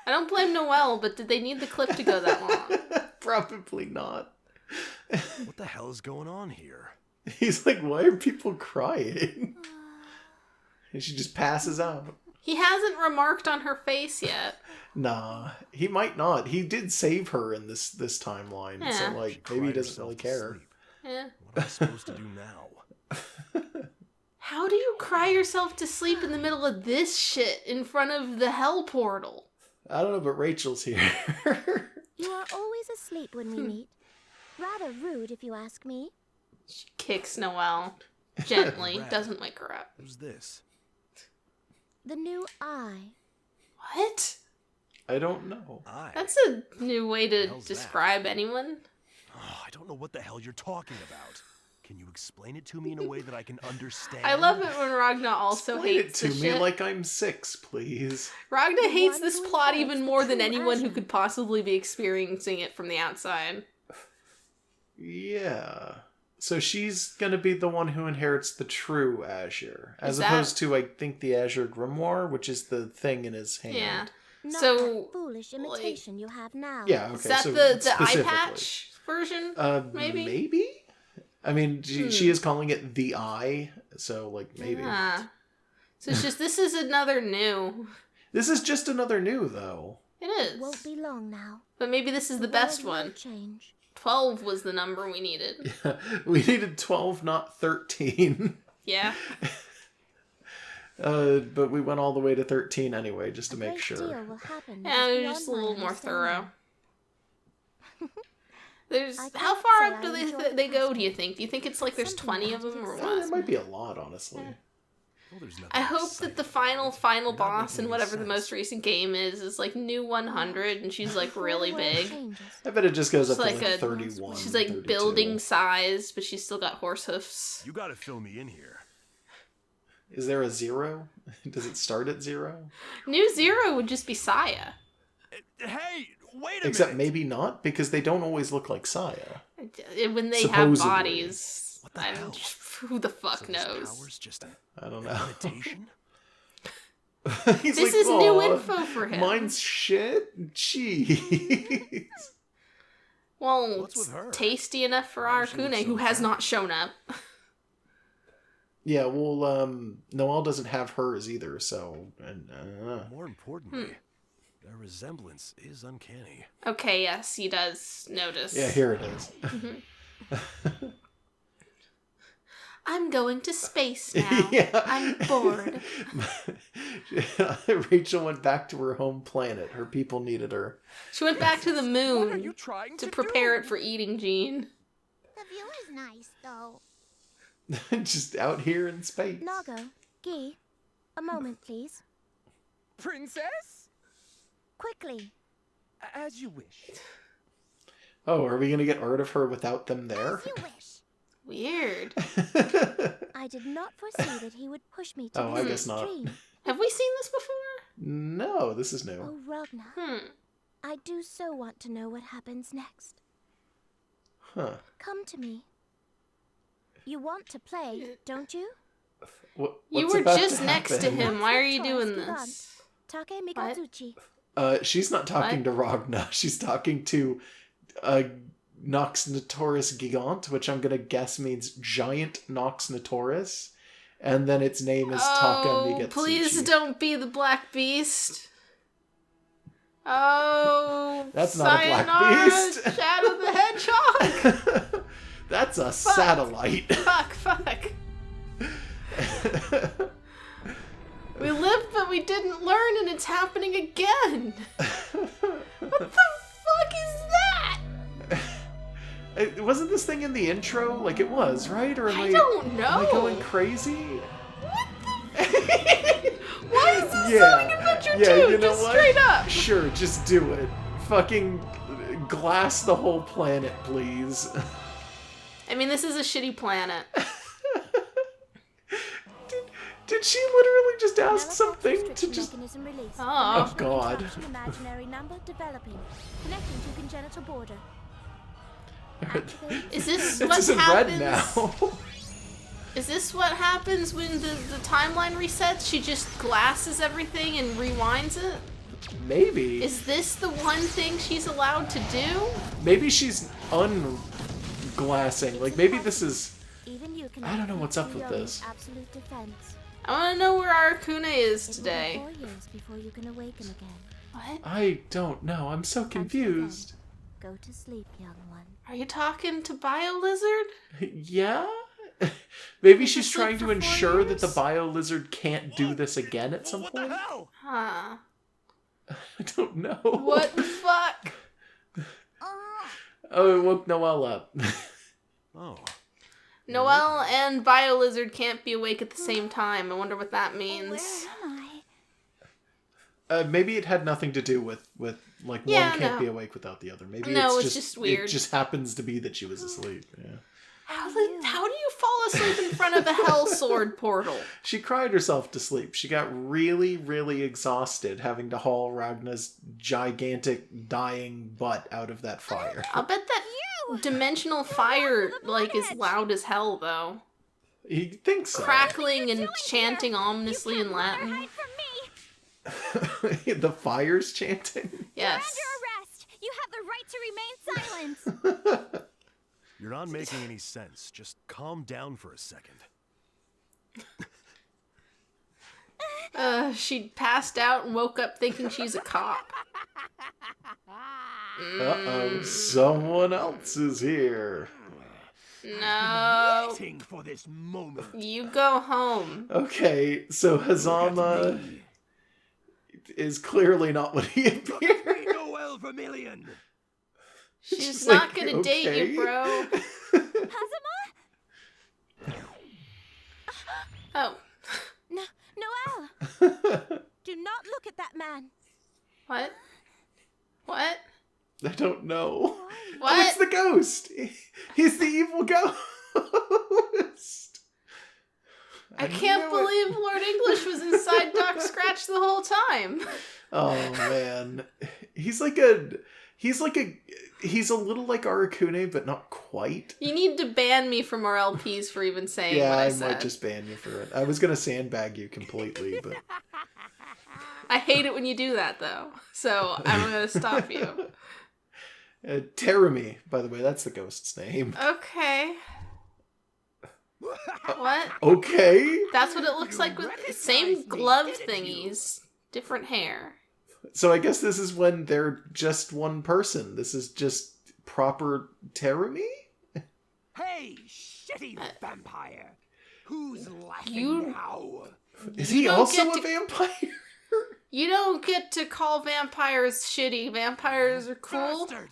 I don't blame Noelle, but did they need the clip to go that long? Probably not. What the hell is going on here? He's like, why are people crying? And she just passes out. He hasn't remarked on her face yet. Nah, he might not. He did save her in this timeline, Yeah. so like maybe he doesn't really care. Yeah. What am I supposed to do now? How do you cry yourself to sleep in the middle of this shit in front of the hell portal? I don't know, but Rachel's here. You are always asleep when we meet. Rather rude, if you ask me. Kicks Noelle gently, Rat. doesn't wake her up. Who's this? The new I. What? I don't know. That's a new way to hell's describe anyone. Oh, I don't know what the hell you're talking about. Can you explain it to me in a way that I can understand? I love it when Ragna also Explain hates it to the me shit. like I'm 6, please. Ragna hates One this who plot inherits even the more than true anyone who Ashen. could possibly be experiencing it from the outside. Yeah. So she's going to be the one who inherits the true Azure, as Is that- opposed to, I think, the Azure Grimoire, which is the thing in his hand. Yeah. Not So, that foolish imitation you have now. Yeah, okay. Is that so the eye specifically. patch version? Maybe? Maybe? I mean, she is calling it the Eye, so, like, maybe. Ah. So it's just, this is another new. This is just another new, though. It is. Won't be long now. But maybe this is the best world will one. Change. 12 was the number we needed. We needed 12, not 13. Yeah. But we went all the way to 13 anyway, just to A make great sure. deal will happen Yeah, that is they're just a beyond little my more thorough. understanding. There's I how can't far say up do I enjoy they the go, do you prospect. think? Do you think it's like there's Something 20 of about them it or is There what? might be a lot, honestly. Well, there's nothing I hope that exciting the about final it. You're not boss making in any whatever the sense. most recent game is like new 100 and she's like really The world big. changes. I bet it just goes She's up like to like a 31. she's like 32. building sized, but she's still got horse hoofs. You gotta fill me in here. Is there a 0? Does it start at 0? New 0 would just be Saya. Hey, wait a Except minute. maybe not, because they don't always look like Saya. When they have Supposedly. bodies. What the hell? Who the fuck So this knows? power's just an I don't know. imitation? He's This like, is new "Aw, info for him." Mine's shit? Jeez. Well, What's with her? tasty enough for Why our does she look Kune, so who has fat? not shown up. Yeah, well, Noelle doesn't have hers either, so... More importantly, their resemblance is uncanny. Okay, yes, he does notice. Yeah, here it is. I'm going to space now. Yeah. I'm bored. Rachel went back to her home planet. Her people needed her. She went back to the What are moon you trying to to prepare do? it for eating Jean. The view is nice, though. Just out here in space. Nago, Guy, a moment, please. Princess? Quickly. As you wish. Oh, are we going to get rid of her without them there? As you wish. Weird. I did not foresee that he would push me to Oh, I this guess not. extreme. Have we seen this before? No, this is new. Oh, Ragna, I do so want to know what happens next. Huh. Come to me. You want to play, don't you? You What's were about just to next to happen? him. Why are you Taurus doing Gigant. this? Take Mikazuchi. She's not talking to Ragna. She's talking to Nox Notoris Gigant, which I'm going to guess means giant Nox Notoris. And then its name is Taka Migatsuchi. Please don't be the Black Beast. Oh, That's not a Black sayonara, Beast. Shadow the Hedgehog. That's a satellite. Fuck. We lived, but we didn't learn, and it's happening again. What the fuck is that? Wasn't this thing in the intro? Like it was, right? Or am I don't know. Am I going crazy? Why is this Yeah. Sonic Adventure 2? You know Just what? straight up. Sure, just do it. Fucking glass the whole planet, please. I mean, this is a shitty planet. Did she literally just ask something to restriction just... mechanism released. Oh. Oh, God. Interruption imaginary number developing. Connecting to congenital border. Is this It's what just in happens? red now. Is this what happens when the timeline resets? She just glasses everything and rewinds it? Maybe. Is this the one thing she's allowed to do? Maybe she's unglassing. Like, maybe this is... Even you can I don't know what's up with beyond this. Absolute defense. I want to know where Arcuna is It will today. be 4 years before you can awaken again. What? I don't know. I'm so confused. Go to sleep, young one. Are you talking to BioLizard? Yeah? Maybe she's Sleep trying to for 4 ensure that the years? Bio-Lizard can't do this again at some What point? the hell? Huh. I don't know. What the fuck? Oh, it woke Noelle up. Oh. Noelle and BioLizard can't be awake at the same time. I wonder what that means. Where am I? Maybe it had nothing to do with like Yeah, one can't no. be awake without the other. Maybe No, it's it's just weird. It just happens to be that she was asleep. Yeah. How do you fall asleep in front of a Hell Sword portal? She cried herself to sleep. She got really, really exhausted having to haul Ragna's gigantic dying butt out of that fire. I'll bet that dimensional fire, like, is loud as hell, though. He thinks so. Crackling and chanting ominously in Latin. The fire's chanting? Yes. You have the right to remain silent. You're not making any sense. Just calm down for a second. She passed out and woke up thinking she's a cop. Uh-oh, someone else is here. No. Waiting for this moment. You go home. Okay, so Hazama is clearly not what he appeared. Noel Vermilion. She's not gonna date you, bro. Hazama? Oh. Noel! Do not look at that man. What? What? I don't know. What? Oh, it's the ghost. He's the evil ghost. I can't believe Lord English was inside Doc Scratch the whole time. Oh man, he's a little like Arakune, but not quite. You need to ban me from our LPs for even saying what I said. might just ban you for it. I was gonna sandbag you completely, but I hate it when you do that, though. So I'm gonna stop you. Terumi, by the way, that's the ghost's name. Okay. What? Okay. That's what it looks like with the same glove thingies, different hair. So I guess this is when they're just one person. This is just proper Terumi? Hey, shitty vampire! Who's laughing now? Is he also a vampire? You don't get to call vampires shitty. Vampires are cool. Bastard.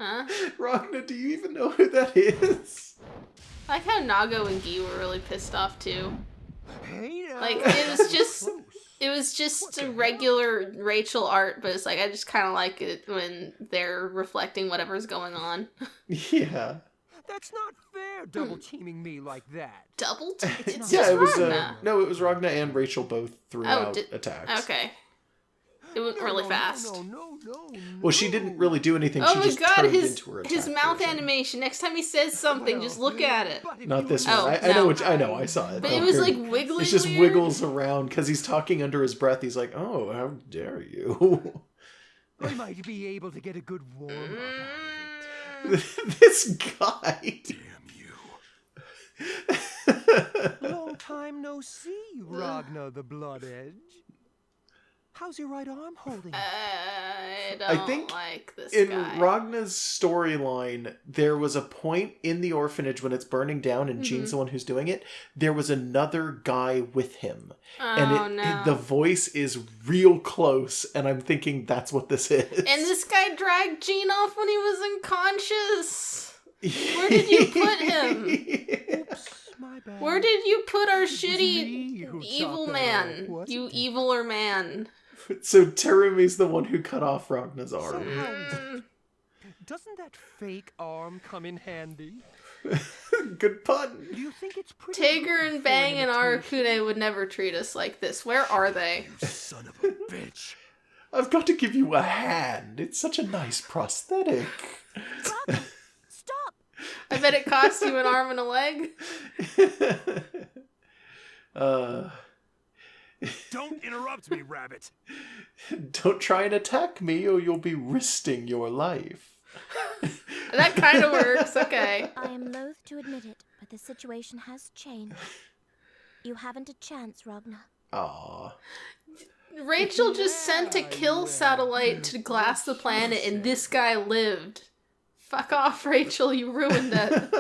Huh? Ragna, do you even know who that is? I like how Nago and Gi were really pissed off too. Hey, Like it was just a regular Rachel art, but it's like I just kind of like it when they're reflecting whatever's going on. Yeah. That's not fair, double teaming me like that. Double? It's Yeah, just it was Ragna. no, it was Ragna and Rachel both threw out attacks. Okay. It went really fast. No. Well, she didn't really do anything. Oh She my just god, turned his into her attack mouth version. animation. Next time he says something, just look at it. Not this one. Oh, I know. I know. I saw it. But it was like wiggly. It just weird. wiggles around because he's talking under his breath. He's like, "Oh, how dare you!" I might be able to get a good warm up out of it. This guy. Damn you. Long time no see, Ragna the Blood Edge. How's your right arm holding? I don't I think like this in guy. Ragna's storyline, there was a point in the orphanage when it's burning down and Jean's the one who's doing it. There was another guy with him. And the voice is real close, and I'm thinking that's what this is. And this guy dragged Jean off when he was unconscious. Where did you put him? Oops, my bad. Where did you put our me shitty who evil chopped that man? off, wasn't You it? eviler man. So Terumi's the one who cut off Ragna's arm. Somehow, doesn't that fake arm come in handy? Good pun. Do you think it's pretty? Tigger good and for Bang an and imitation? Arakune would never treat us like this. Where are they? You son of a bitch. I've got to give you a hand. It's such a nice prosthetic. Stop! I bet it cost you an arm and a leg. Don't interrupt me, rabbit. Don't try and attack me or you'll be risking your life. That kind of works, okay. I am loath to admit it, but the situation has changed. You haven't a chance, Ragna. Aww. Rachel just sent a kill satellite to glass the planet and this guy lived. Fuck off, Rachel, you ruined it.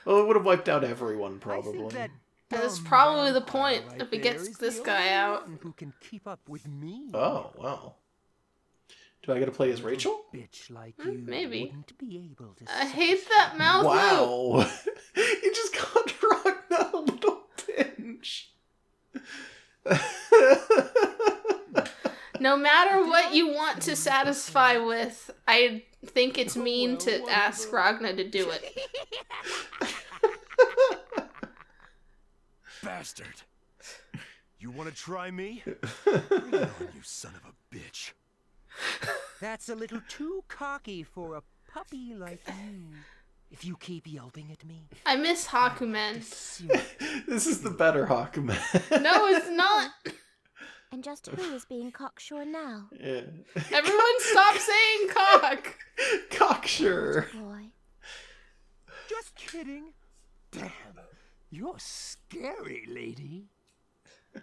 Well, it would have wiped out everyone, probably. That's probably the point if it gets this guy out. Who can keep up with me? Oh, well. Do I get to play as Rachel? Bitch like you maybe. wouldn't be able to I hate that mouth loop. Wow. You just got Ragna a little pinch. No matter what you want to satisfy with, I think it's mean to ask Ragna to do it. Bastard. You want to try me? Bring it on, you son of a bitch. That's a little too cocky for a puppy like you. If you keep yelping at me. I miss Hakumen. This is the better Hakumen. No, it's not. And just who is being cocksure now? Yeah. Everyone stop saying cock. Cocksure. Boy. Just kidding. Damn, you're scary, lady.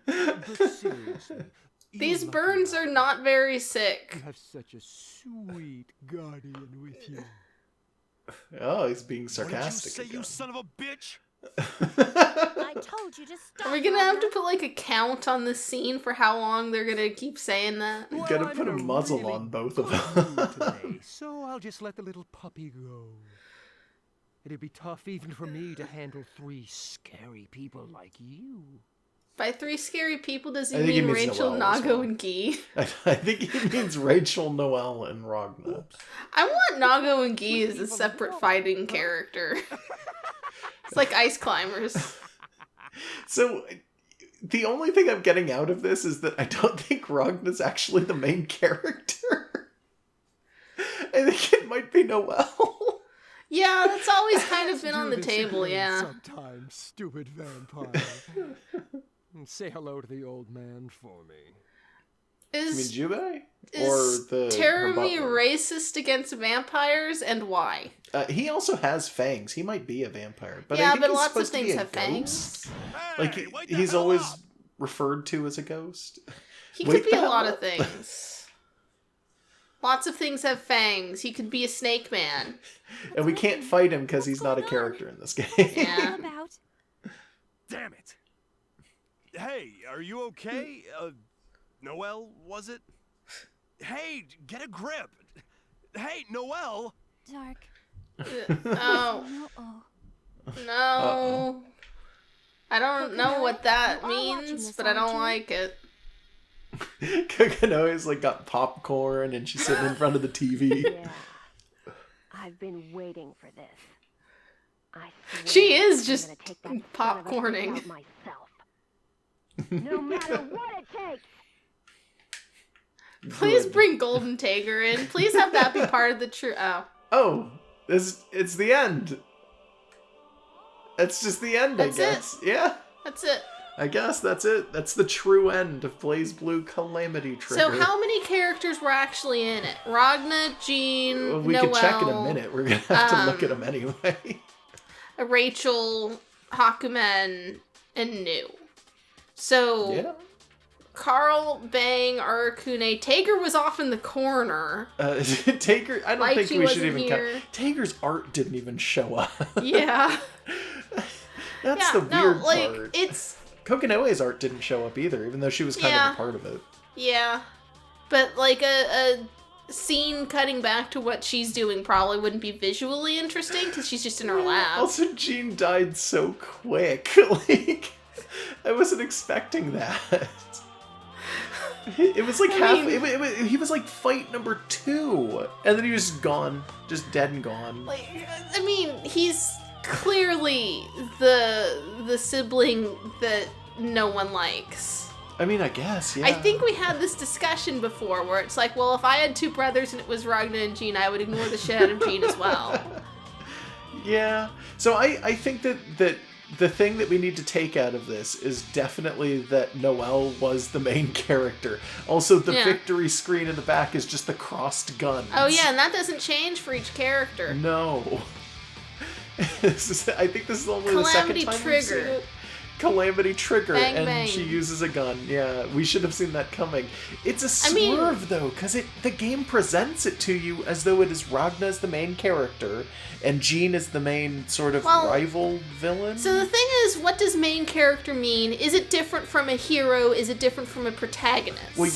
But seriously. These burns are not very sick. You have such a sweet guardian with you. Oh, he's being sarcastic. What did you say, you son of a bitch? I told you to stop. Are we gonna have to put like a count on this scene for how long they're gonna keep saying that? You gotta put a muzzle on both of them. Today, so I'll just let the little puppy go. It'd be tough even for me to handle 3 scary people like you. By 3 scary people, does he I think he mean means Rachel, Noelle as Nago, well. and Guy? I think he means Rachel, Noelle, and Ragna. I want Nago and Guy as a separate fighting character. It's like Ice Climbers. So, the only thing I'm getting out of this is that I don't think Ragna's actually the main character. I think it might be Noelle. Yeah, that's always kind of been on the table, yeah. Sometimes, stupid vampire. Say hello to the old man for me. You mean Is Jubei? Or the Terumi her butler? racist against vampires, and why? He also has fangs. He might be a vampire. But I Yeah, think but he's lots of supposed to be things a have ghost. fangs. Like, Hey, wake the he's hell always up. referred to as a ghost. He Wake could be the a lot hell of things. Lots of things have fangs. He could be a snake man. And we can't fight him because he's not a character in this game. Yeah. About. Damn it. Hey, are you okay? Noelle, was it? Hey, get a grip. Hey, Noelle. Dark. Oh. Oh. No. Uh-oh. I don't know what that You are watching means, this, but I don't aren't you? like it. Kokanoe's like got popcorn and she's sitting in front of the TV. Yeah. I've been waiting for this. I swear She is I'm just gonna take that son of a popcorning. bitch out myself. No matter what it takes. Please Good. bring Golden Tiger in. Please have that be part of the true. Oh. Oh, it's the end. It's just the end, That's I guess. Yeah, That's it. I guess that's it. That's the true end of BlazBlue Calamity Trigger. So how many characters were actually in it? Ragna, Jean, Well, we Noelle, could check in a minute. We're gonna have to look at them anyway. Rachel, Hakumen, and New. So Yeah. Carl, Bang, Arakune, Tager was off in the corner. Tager, I don't Like think she we should wasn't even here. count. Tager's art didn't even show up. Yeah. That's Yeah, the weird no, like, part. it's... Kokanoe's art didn't show up either, even though she was kind Yeah. of a part of it. Yeah. But, like, a scene cutting back to what she's doing probably wouldn't be visually interesting, because she's just in her lab. Also, Jean died so quick. Like, I wasn't expecting that. It was like he was like fight number 2, and then he was just gone, just dead and gone. Like, I mean, he's clearly the sibling that no one likes. I mean, I guess, yeah. I think we had this discussion before where it's like, well, if I had 2 brothers and it was Ragna and Jean, I would ignore the shit out of Jean as well. Yeah. So I think that the thing that we need to take out of this is definitely that Noelle was the main character. Also, the Yeah. victory screen in the back is just the crossed guns. Oh yeah, and that doesn't change for each character. No. I think this is only Calamity the second time Trigger. we've seen it. Calamity Trigger, Bang, and bang. she uses a gun. Yeah, we should have seen that coming. It's a I mean- swerve, though, because the game presents it to you as though it is Ragna as the main character, and Jean is the main sort of rival villain. So the thing is, what does main character mean? Is it different from a hero? Is it different from a protagonist? Well,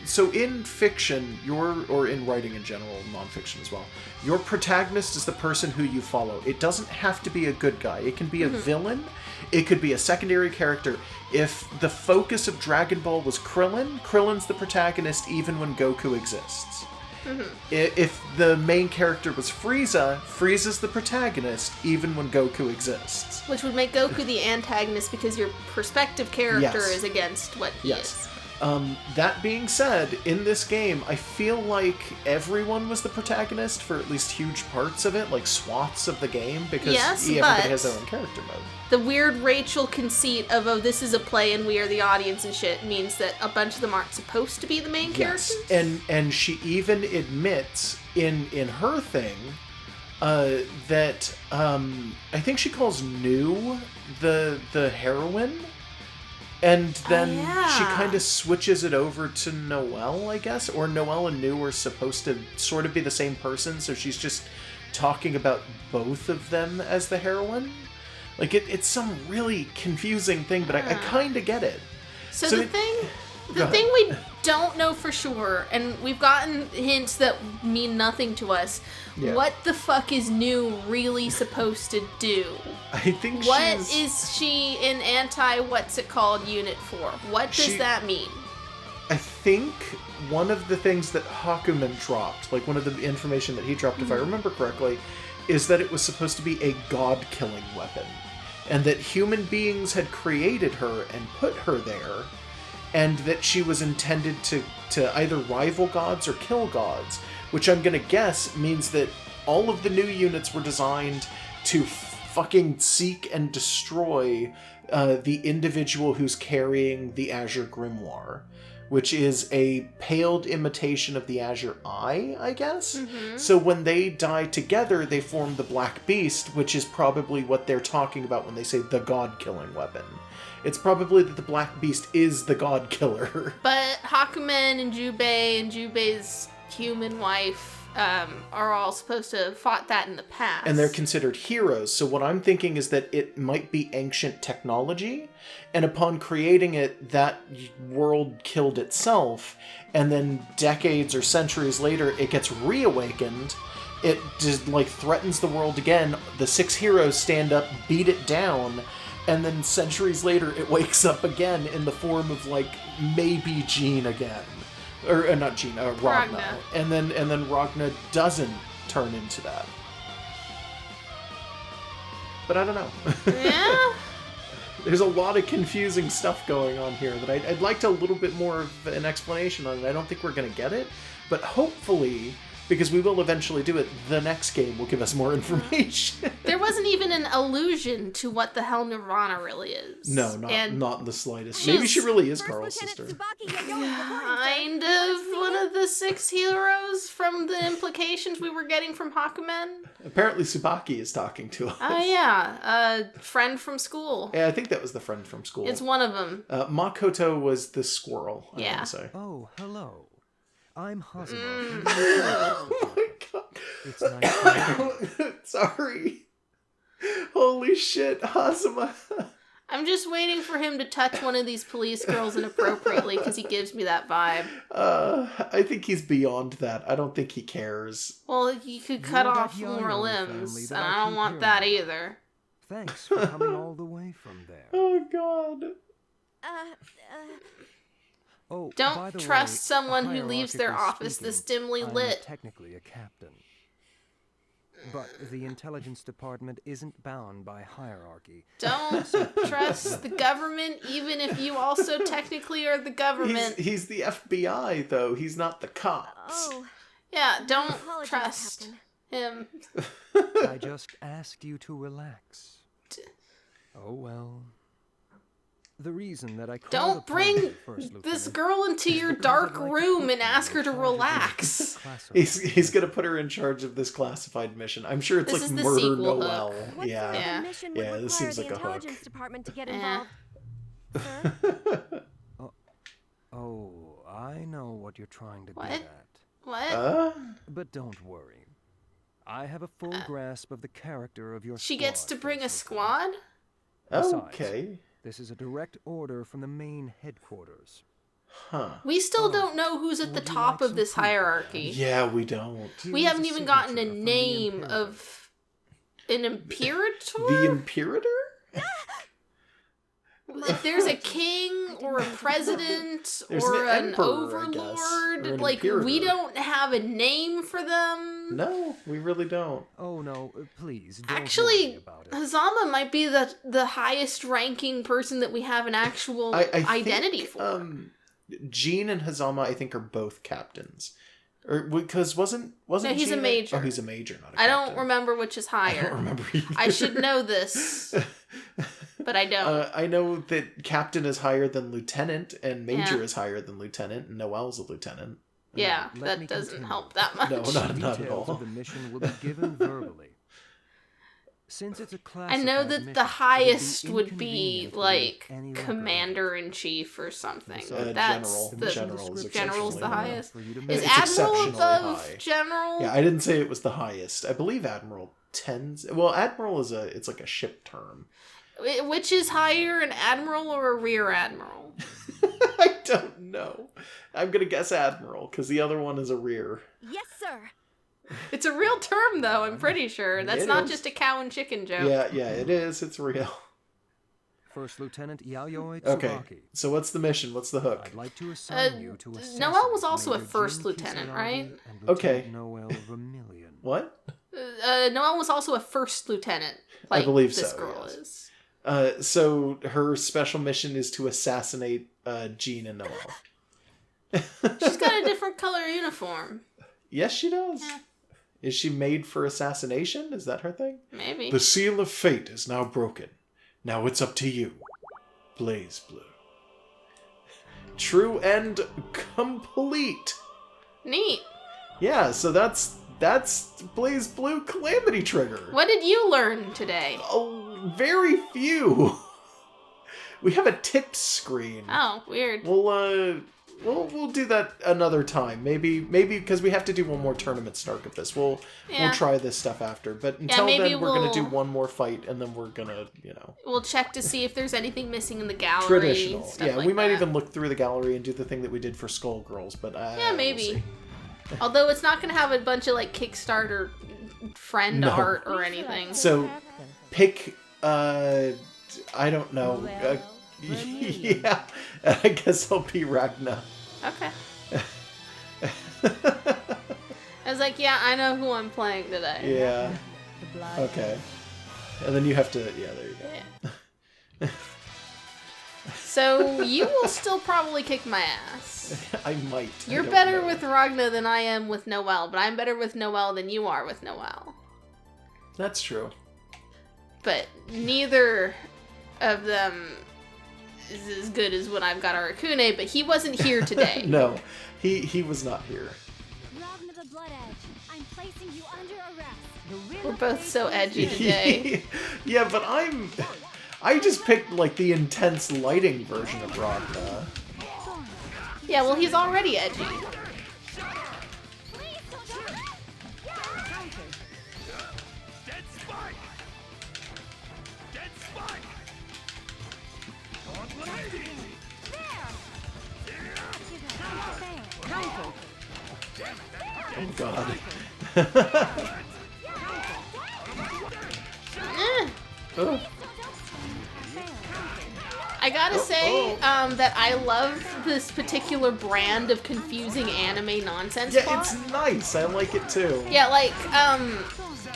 so in fiction, or in writing in general, nonfiction as well, your protagonist is the person who you follow. It doesn't have to be a good guy. It can be a villain. It could be a secondary character. If the focus of Dragon Ball was Krillin, Krillin's the protagonist even when Goku exists. If the main character was Frieza, Frieza's the protagonist even when Goku exists. Which would make Goku the antagonist because your perspective character Yes. is against what he is. That being said, in this game, I feel like everyone was the protagonist for at least huge parts of it, like swaths of the game, because everybody has their own character mode. The weird Rachel conceit of, oh, this is a play and we are the audience and shit, means that a bunch of them aren't supposed to be the main characters. And she even admits in her thing that I think she calls New the heroine. And then she kind of switches it over to Noelle, I guess. Or Noelle and New are supposed to sort of be the same person, so she's just talking about both of them as the heroine. Like, it's some really confusing thing, but I kind of get it. So the thing we don't know for sure, and we've gotten hints that mean nothing to us, what the fuck is New really supposed to do? I think What is she an anti-what's-it-called unit for? What does that mean? I think one of the things that Hakumen dropped, like one of the information that he dropped, if I remember correctly, is that it was supposed to be a god-killing weapon. And that human beings had created her and put her there, and that she was intended to either rival gods or kill gods, which I'm gonna guess means that all of the new units were designed to fucking seek and destroy the individual who's carrying the Azure Grimoire, which is a paled imitation of the Azure Eye, I guess? Mm-hmm. So when they die together, they form the Black Beast, which is probably what they're talking about when they say the god-killing weapon. It's probably that the Black Beast is the god killer. But Hakumen and Jubei's human wife are all supposed to have fought that in the past. And they're considered heroes, so what I'm thinking is that it might be ancient technology, and upon creating it, that world killed itself, and then decades or centuries later, it gets reawakened, it just, like, threatens the world again, the 6 heroes stand up, beat it down, and then centuries later, it wakes up again in the form of, like, maybe Jean again. Or, not Jean, Ragna. And then Ragna doesn't turn into that. But I don't know. Yeah? There's a lot of confusing stuff going on here that I'd like a little bit more of an explanation on it. I don't think we're going to get it. But hopefully, because we will eventually do it, the next game will give us more information. There wasn't even an allusion to what the hell Nirvana really is. No, not in the slightest. Maybe she really is Carl's sister. Kind of one of the 6 heroes from the implications we were getting from Hakumen. Apparently Tsubaki is talking to us. Oh yeah, a friend from school. Yeah, I think that was the friend from school. It's one of them. Makoto was the squirrel, I want to say. Oh, hello. I'm Hazama. Oh my god. It's nice. Sorry. Holy shit, Hazama. I'm just waiting for him to touch one of these police girls inappropriately because he gives me that vibe. I think he's beyond that. I don't think he cares. Well, he could cut off more limbs, and I don't want that either. Thanks for coming all the way from there. Oh god. Oh, don't trust someone who leaves their office this dimly lit. I'm technically a captain. But the intelligence department isn't bound by hierarchy. Don't trust the government, even if you also technically are the government. He's the FBI, though. He's not the cops. Oh. Yeah, don't trust him. I just asked you to relax. Oh, well. The reason that I don't bring this girl into your dark room and ask her to relax. He's gonna put her in charge of this classified mission. I'm sure it's like murder Noelle. Yeah, this seems like a hook. Intelligence department to get involved. Oh, I know what you're trying to get at. What? But don't worry. I have a full grasp of the character of your squad. She gets to bring a squad? Okay. This is a direct order from the main headquarters. Huh. We still don't know who's at the top of this hierarchy. Yeah, we don't. We haven't even gotten a name of an imperator? The imperator? If there's a king or a president or an an emperor, overlord, or an like, imperator. we don't have a name for them. No, we really don't. Oh no, please don't Actually, worry about it. Hazama might be the highest ranking person that we have an actual identity for. Jean and Hazama, I think, are both captains. Or because wasn't No, he's Jean a major. Oh, he's a major, not a I captain. don't remember which is higher. I don't remember either. I should know this, but I don't. I know that captain is higher than lieutenant, and major Yeah. is higher than lieutenant, and Noelle's a lieutenant. Yeah, Let me that doesn't continue. help that much. No, not at Details all. of the mission will be given verbally. Since it's a I know classified that mission, the it highest be would be inconvenient to like leave any record. commander-in-chief or something. That's That's general. the General is general's the exceptionally high. highest. For you to Is make. It's admiral exceptionally above high. general? Yeah, I didn't say it was the highest. I believe admiral tends. Well, admiral is it's like a ship term. Which is higher, an admiral or a rear admiral? I don't know. I'm gonna guess admiral because the other one is a rear. Yes, sir. It's a real term, though. I'm pretty sure that's It not is. just a cow and chicken joke. Yeah, it is. It's real. First Lieutenant Yayoi Okay, Tsubaki. so what's the mission? What's the hook? I'd like to assign you to assassinate Noelle was also a Major first Jin lieutenant, Kisaragi right? and Okay. Lieutenant Noelle Vermillion. What? Noelle was also a first lieutenant. Like I believe this so, girl yes. is. So her special mission is to assassinate Jean and Noelle. She's got a different color uniform. Yes, she does. Yeah. Is she made for assassination? Is that her thing? Maybe. The seal of fate is now broken. Now it's up to you, BlazBlue. True and complete. Neat. Yeah, so that's BlazBlue Calamity Trigger. What did you learn today? Oh, very few. We have a tips screen. Oh, weird. We'll do that another time. Maybe because we have to do one more tournament Snark of this. We'll try this stuff after. But until maybe then, we're gonna do we'll- one more fight, and then we're gonna, We'll check to see if there's anything missing in the gallery. traditional. stuff Yeah, like we might that. even look through the gallery and do the thing that we did for Skullgirls. But Yeah, we'll maybe. see. Although it's not going to have a bunch of like Kickstarter friend No. art or anything. So pick. I don't know. Yeah, I guess I'll be Ragna. Okay. I was like, yeah, I know who I'm playing today. Yeah. Okay. And then you have to. Yeah, there you go. Yeah. So you will still probably kick my ass. I might. I You're don't better know. with Ragna than I am with Noelle, but I'm better with Noelle than you are with Noelle. That's true. But neither of them is as good as when I've got Arakune, but he wasn't here today. No, he was not here. Ragna the Blood Edge, I'm placing you under arrest. We're both so edgy today. Yeah, but I just picked like the intense lighting version of Ragna. Yeah, well, he's already edgy. Dead spike! Dead spike! Oh god. Oh. I gotta say that I love this particular brand of confusing anime nonsense Yeah, plot. it's nice. I like it too. Yeah, like,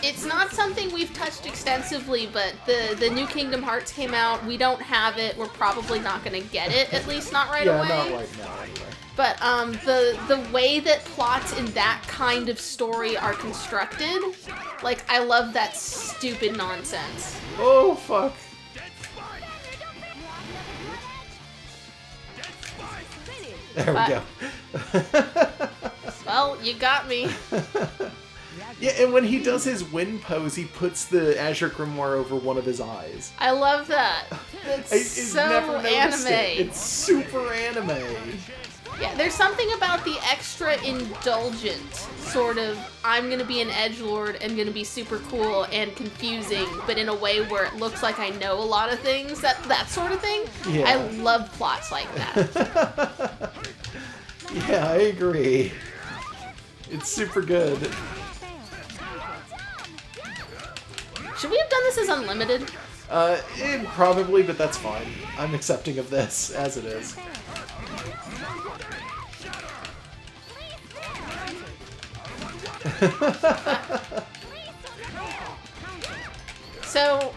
it's not something we've touched extensively, but the new Kingdom Hearts came out. We don't have it. We're probably not gonna get it, at least not right away. Not right now, anyway. But the way that plots in that kind of story are constructed, like, I love that stupid nonsense. Oh fuck. There we go. Well, you got me. Yeah, and when he does his wind pose, he puts the Azure Grimoire over one of his eyes. I love that. It's I so never noticed anime. it. It's super anime. Yeah, there's something about the extra indulgent sort of, I'm gonna be an edgelord and gonna be super cool and confusing, but in a way where it looks like I know a lot of things, that sort of thing. Yeah. I love plots like that. Yeah, I agree. It's super good. Should we have done this as unlimited? Probably, but that's fine. I'm accepting of this as it is. So,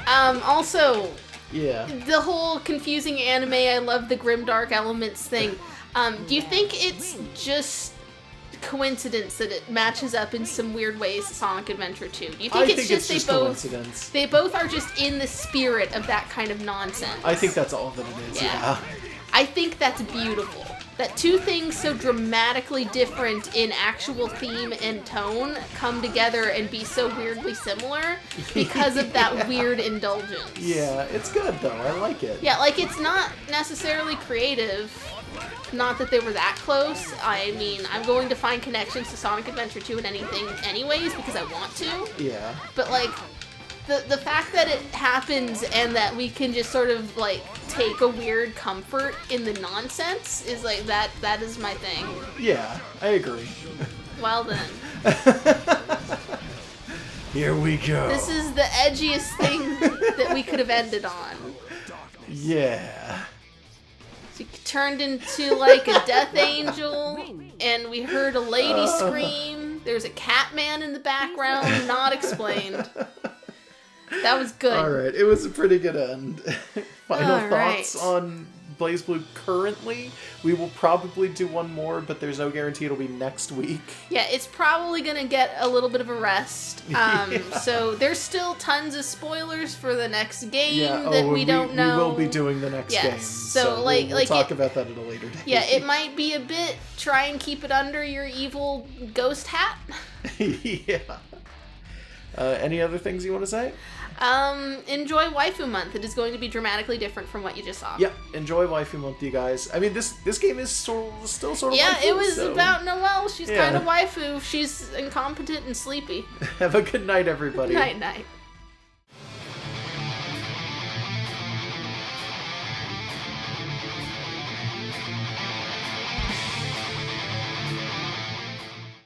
also, Yeah. The whole confusing anime, I love the grimdark elements thing. Do you think it's just coincidence that it matches up in some weird ways to Sonic Adventure 2? Do you think it's just coincidence. They both are just in the spirit of that kind of nonsense? I think that's all that it is, yeah. I think that's beautiful. That two things so dramatically different in actual theme and tone come together and be so weirdly similar because of that weird indulgence. Yeah, it's good though. I like it. Yeah, like it's not necessarily creative. Not that they were that close. I mean, I'm going to find connections to Sonic Adventure 2 and anything anyways because I want to. Yeah. But like the fact that it happens and that we can just sort of like take a weird comfort in the nonsense is like that is my thing. Yeah, I agree. Well then. Here we go. This is the edgiest thing that we could have ended on. Yeah. So you turned into like a death angel and we heard a lady scream. There's a cat man in the background, not explained. That was good. Alright, it was a pretty good end. Final thoughts on BlazBlue currently? We will probably do one more, but there's no guarantee it'll be next week. Yeah, it's probably gonna get a little bit of a rest. So there's still tons of spoilers for the next game that we don't know. We will be doing the next game. So we'll talk about that at a later date. Yeah, it might be a bit, try and keep it under your evil ghost hat. Yeah. Any other things you want to say? Enjoy Waifu Month. It is going to be dramatically different from what you just saw. Yep, enjoy Waifu Month, you guys. I mean, this game is still sort of yeah, waifu, it was about Noelle. She's Yeah. kind of waifu. She's incompetent and sleepy. Have a good night, everybody. Night, night.